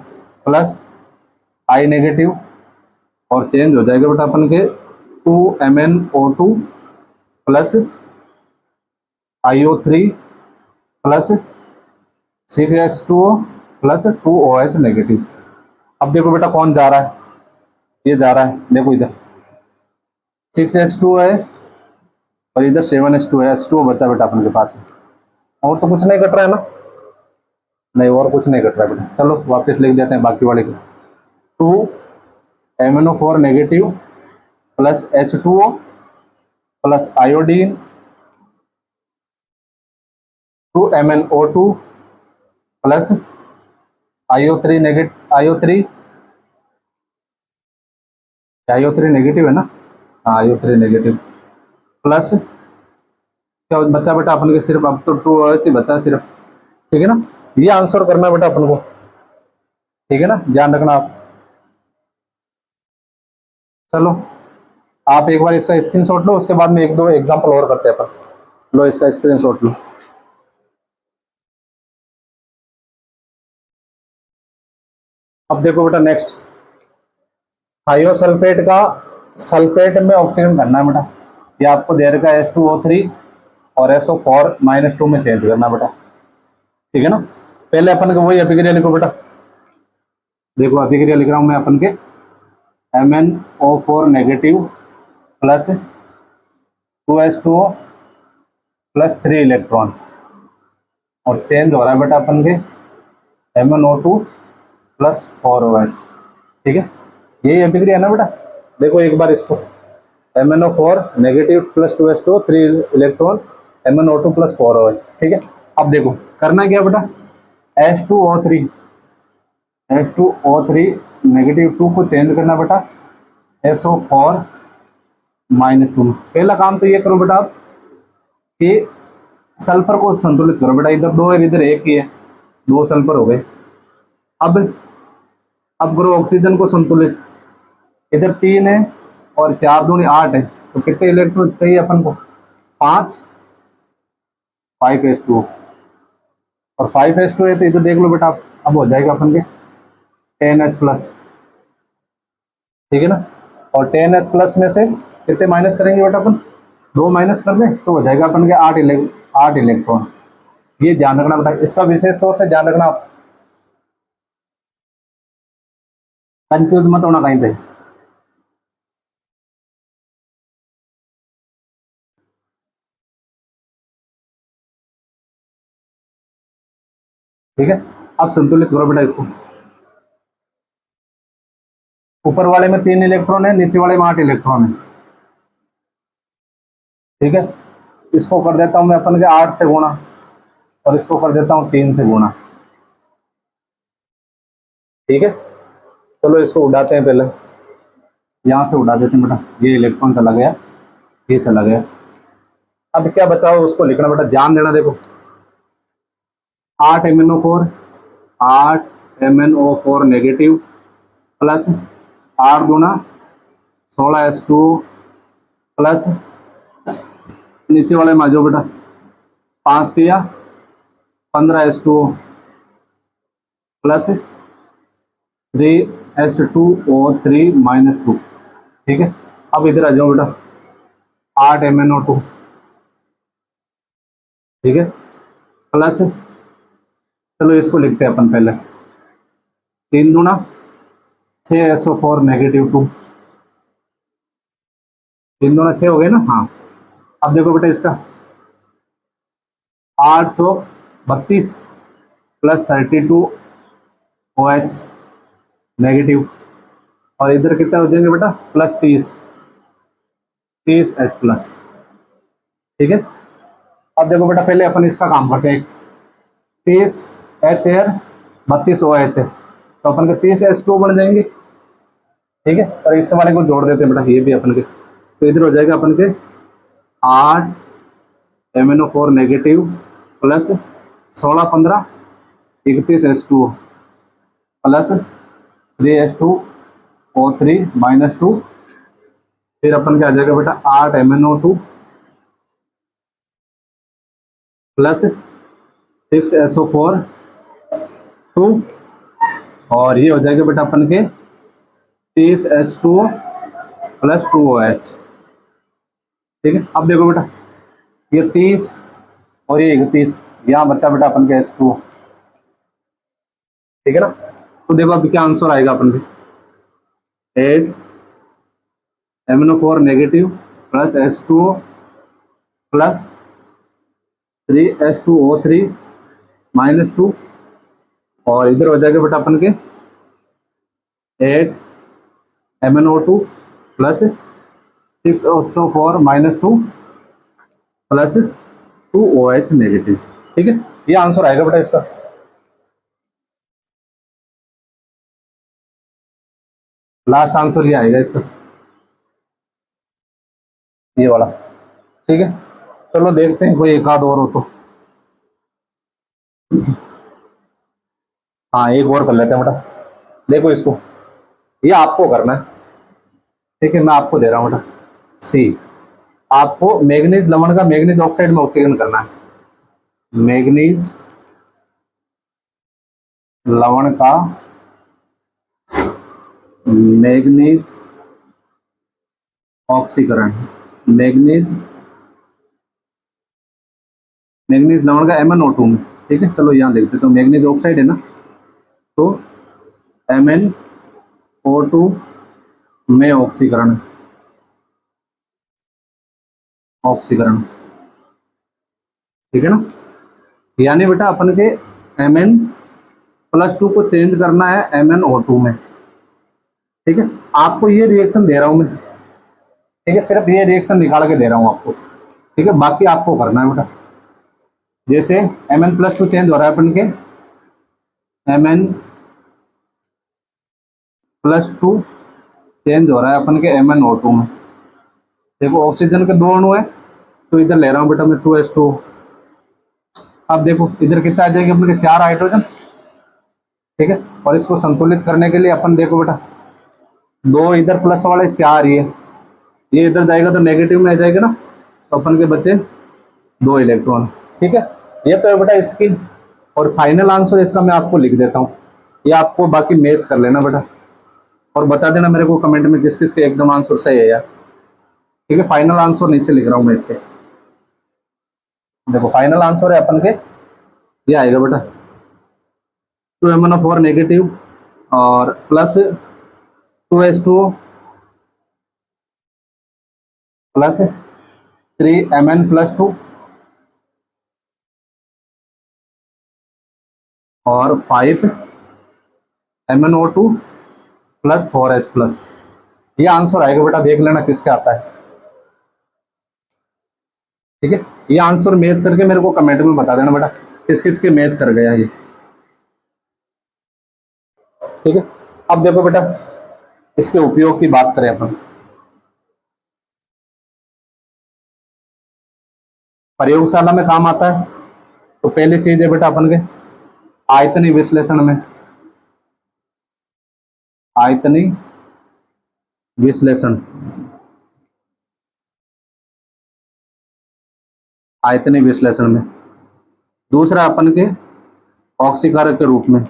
प्लस आई नेगेटिव, और चेंज हो जाएगा बेटा अपन के 2 MnO2 plus IO3 plus 6H2O plus 2OH negative. अब देखो बेटा कौन जा रहा है, ये जा रहा है, देखो इधर 6H2O है और इधर 7H2 है, H2O बचा बेटा अपन के पास, और तो कुछ नहीं कट रहा है ना, नहीं और कुछ नहीं कट रहा है बेटा। चलो वापस लिख देते हैं बाकी वाले को, 2 MnO4 negative plus H2O plus iodine, 2 MnO2 plus IO3 negative, IO3 negative है ना, हाँ IO3 नेगेटिव, प्लस क्या बचा बेटा अपन के, सिर्फ अब तो 2OH ही बचा सिर्फ, ठीक है ना। ये आंसर करना है बेटा अपन को, ठीक है ना, ध्यान रखना आप। चलो आप एक बार इसका स्क्रीनशॉट लो, उसके बाद में 1-2 एग्जांपल और करते हैं अपन। लो इसका स्क्रीनशॉट लो। अब देखो बेटा नेक्स्ट, थायोसल्फेट का सल्फेट में ऑक्सीजन करना है बेटा। ये आपको दे रखा है H2O3 और SO4-2 में चेंज करना बेटा, ठीक है ना। पहले अपन को वही अभिक्रिया लिखो बेटा, देखो अभिक्रिया लिख रहा हूं मैं अपन के, MnO4 negative plus 2H2O plus 3 electron, और चेंज हो रहा है बेटा अपन के MnO2 प्लस 4OH। ठीक है, यही अभिक्रिया है ना बेटा। देखो एक बार इसको, MnO4 negative plus 2H2 3 electron, MnO2 plus 4OH। ठीक है, अब देखो करना क्या बेटा, H2O3 नेगेटिव 2 को चेंज करना बेटा SO4 माइनस 2 में। पहला काम तो ये करो बेटा आप कि सल्फर को संतुलित करो बेटा, इधर 2 है इधर 1 ही है, 2 सल्फर हो गए। अब करो ऑक्सीजन को संतुलित, इधर 3 है और 4 दूनी 8 है, तो कितने इलेक्ट्रॉन चाहिए अपन को, 5 5s2 और 5s2 है तो इधर देख लो बेटा आप, अब हो जाएगा अपन के 10H प्लस। ठीक है ना, और 10H प्लस में से कितने माइनस करेंगे बेटा अपन, 2 माइनस कर दें तो हो जाएगा अपन के 8 इलेक्ट्रॉन। ये ध्यान रखना बेटा, इसका विशेष तौर से ध्यान रखना, आप कंफ्यूज मत होना कहीं पे। ठीक है, अब संतुलित करो बेटा इसको, ऊपर वाले में 3 इलेक्ट्रॉन है, नीचे वाले में 8 इलेक्ट्रॉन है। ठीक है, इसको कर देता हूं मैं अपन के 8 से गुणा और इसको कर देता हूं 3 से गुणा। ठीक है, चलो इसको उड़ाते हैं, पहले यहां से उड़ा देते हैं बेटा, ये इलेक्ट्रॉन चला गया, ये चला गया। अब क्या बचा हो उसको लिखना बेटा, ध्यान देना। देखो 8 MnO4 नेगेटिव प्लस 8 दूना 16S2 प्लस नीचे वाले में आ जाओ बेटा, 5 दिया 15S2 प्लस 3S2O3 माइनस 2। ठीक है, अब इधर आ जाओ बेटा, 8 MnO2। ठीक है, प्लस, चलो इसको लिखते हैं अपन पहले, 3 दूना 6SO4 नेगेटिव 2, 3 दूना 6 हो गए ना। हाँ, अब देखो बेटा इसका 8 चौक 32 प्लस 32OH नेगेटिव, और इधर कितना हो जाएंगे बेटा, प्लस 30H प्लस। ठीक है, अब देखो बेटा पहले अपन इसका काम करते हैं, 30H है 32OH है, तो अपन के 30H2 बन जाएंगे। ठीक है, और इस वाले को जोड़ देते हैं बेटा, ये भी अपन के, तो इधर हो जाएगा अपन के 8 MnO4 negative plus 16 15 31H2 plus 3S2O3 minus 2, फिर अपन के आ जाएगा बेटा 8 MnO2 प्लस 6SO4 2, और ये हो जाएगा बेटा अपन के 30H2 प्लस 2OH। ठीक है, अब देखो बेटा ये 30 और ये 31, यहाँ बच्चा बेटा अपन के H2। ठीक है ना, तो देखो अभी क्या आंसर आएगा अपन के, 8 MnO4 negative plus H2O plus 3S2O3 minus 2, और इधर हो जाएगा बेटा अपन के 8 MnO2 plus 6SO4 minus 2 plus 2OH negative. ठीक है, ये आंसर आएगा बेटा इसका। लास्ट आंसर ये आएगा इसका, ये वाला। ठीक है, चलो देखते हैं कोई एक आध और हो तो। हाँ, एक और कर लेते हैं बेटा। देखो इसको, ये आपको करना है। ठीक है, मैं आपको दे रहा हूँ बेटा सी, आपको मैग्नीज लवण का मैग्नीज ऑक्साइड में ऑक्सीकरण करना है। मैग्नीज लवण का मैग्नीज ऑक्सीकरण, मैग्नीज लवण का MnO2 में। ठीक है, चलो यहाँ देखते तो मैग्नीज ऑक्साइड है ना, तो MnO2 में ऑक्सीकरण, ठीक है ना, यानी बेटा अपन के Mn +2 को चेंज करना है MnO2 में, ठीक है। आपको ये रिएक्शन दे रहा हूं मैं, ठीक है, सिर्फ ये रिएक्शन निकाल के दे रहा हूं आपको, ठीक है, बाकी आपको करना है बेटा। जैसे Mn+2 चेंज हो रहा है अपन के Mn+2 चेंज हो रहा है अपन के MnO2 में। देखो ऑक्सीजन के 2 अणु है, तो इधर ले रहा हूं बेटा मैं 2s2। अब देखो इधर कितना आ जाएगा अपन के 4 हाइड्रोजन, ठीक है। और इसको संतुलित करने के लिए अपन देखो बेटा 2 इधर प्लस वाले 4 ये इधर जाएगा तो नेगेटिव में आ जाएगा ना, तो अपन के बचे 2 इलेक्ट्रॉन, ठीक है। ये तो है बेटा इसकी। और फाइनल आंसर इसका मैं आपको लिख देता हूँ, ये आपको बाकी मैच कर लेना बेटा और बता देना मेरे को कमेंट में किस किस के एकदम आंसर सही है यार, ठीक है। फाइनल आंसर नीचे लिख रहा हूँ मैं इसके। देखो फाइनल आंसर है अपन के ये आएगा बेटा 2MnO4 नेगेटिव और प्लस 2s2 प्लस 3Mn+2 और 5MnO2 प्लस 4H+। ये आंसर आएगा बेटा, देख लेना किसका आता है, ठीक है। ये आंसर मैच करके मेरे को कमेंट में बता देना बेटा किस किस के मैच कर गया ये, ठीक है। अब देखो बेटा इसके उपयोग की बात करें अपन, प्रयोगशाला में काम आता है। तो पहली चीज है बेटा अपन के आयतनीय विश्लेषण में, आयतनीय विश्लेषण, आयतनीय विश्लेषण में। दूसरा अपन के ऑक्सीकारक के रूप में,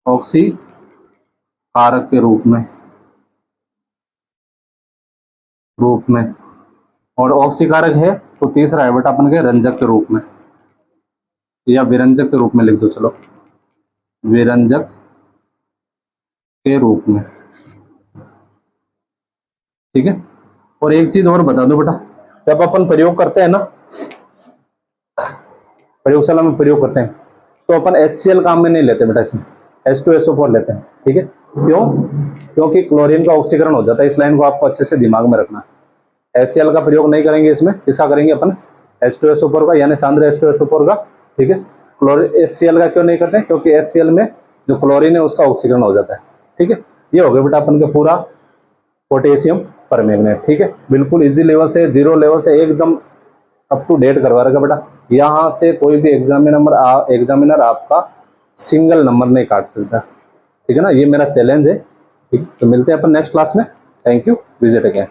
ऑक्सीकारक के रूप में और ऑक्सीकारक है तो तीसरा है बेटा अपन के रंजक के रूप में या विरंजक के रूप में लिख दो, चलो विरंजक के रूप में, ठीक है। और एक चीज और बता दो बेटा, जब अपन प्रयोग करते हैं ना, प्रयोगशाला में प्रयोग करते हैं तो अपन HCl काम में नहीं लेते बेटा, इसमें H2SO4 लेते हैं, ठीक है। क्यों? क्योंकि क्लोरीन का ऑक्सीकरण हो जाता है। इस लाइन को आपको अच्छे से दिमाग में रखना है। HCl का प्रयोग नहीं करेंगे इसमें, किसका करेंगे अपन H2SO4 का, यानी सांद्र H2SO4 का, ठीक है। क्लोरीन HCl का क्यों नहीं करते हैं? क्योंकि HCl में जो क्लोरीन है उसका ऑक्सीकरण हो जाता है, ठीक है। ये हो गया बेटा अपन का पूरा पोटेशियम परमैंगनेट, ठीक है। बिल्कुल इजी लेवल से, जीरो लेवल से एकदम अप टू डेट करवा रखा बेटा। यहाँ से कोई भी एग्जामिनर आपका सिंगल नंबर नहीं काट सकता, ठीक है ना। ये मेरा चैलेंज है, ठीक। तो मिलते हैं अपन नेक्स्ट क्लास में। Thank you, visit again.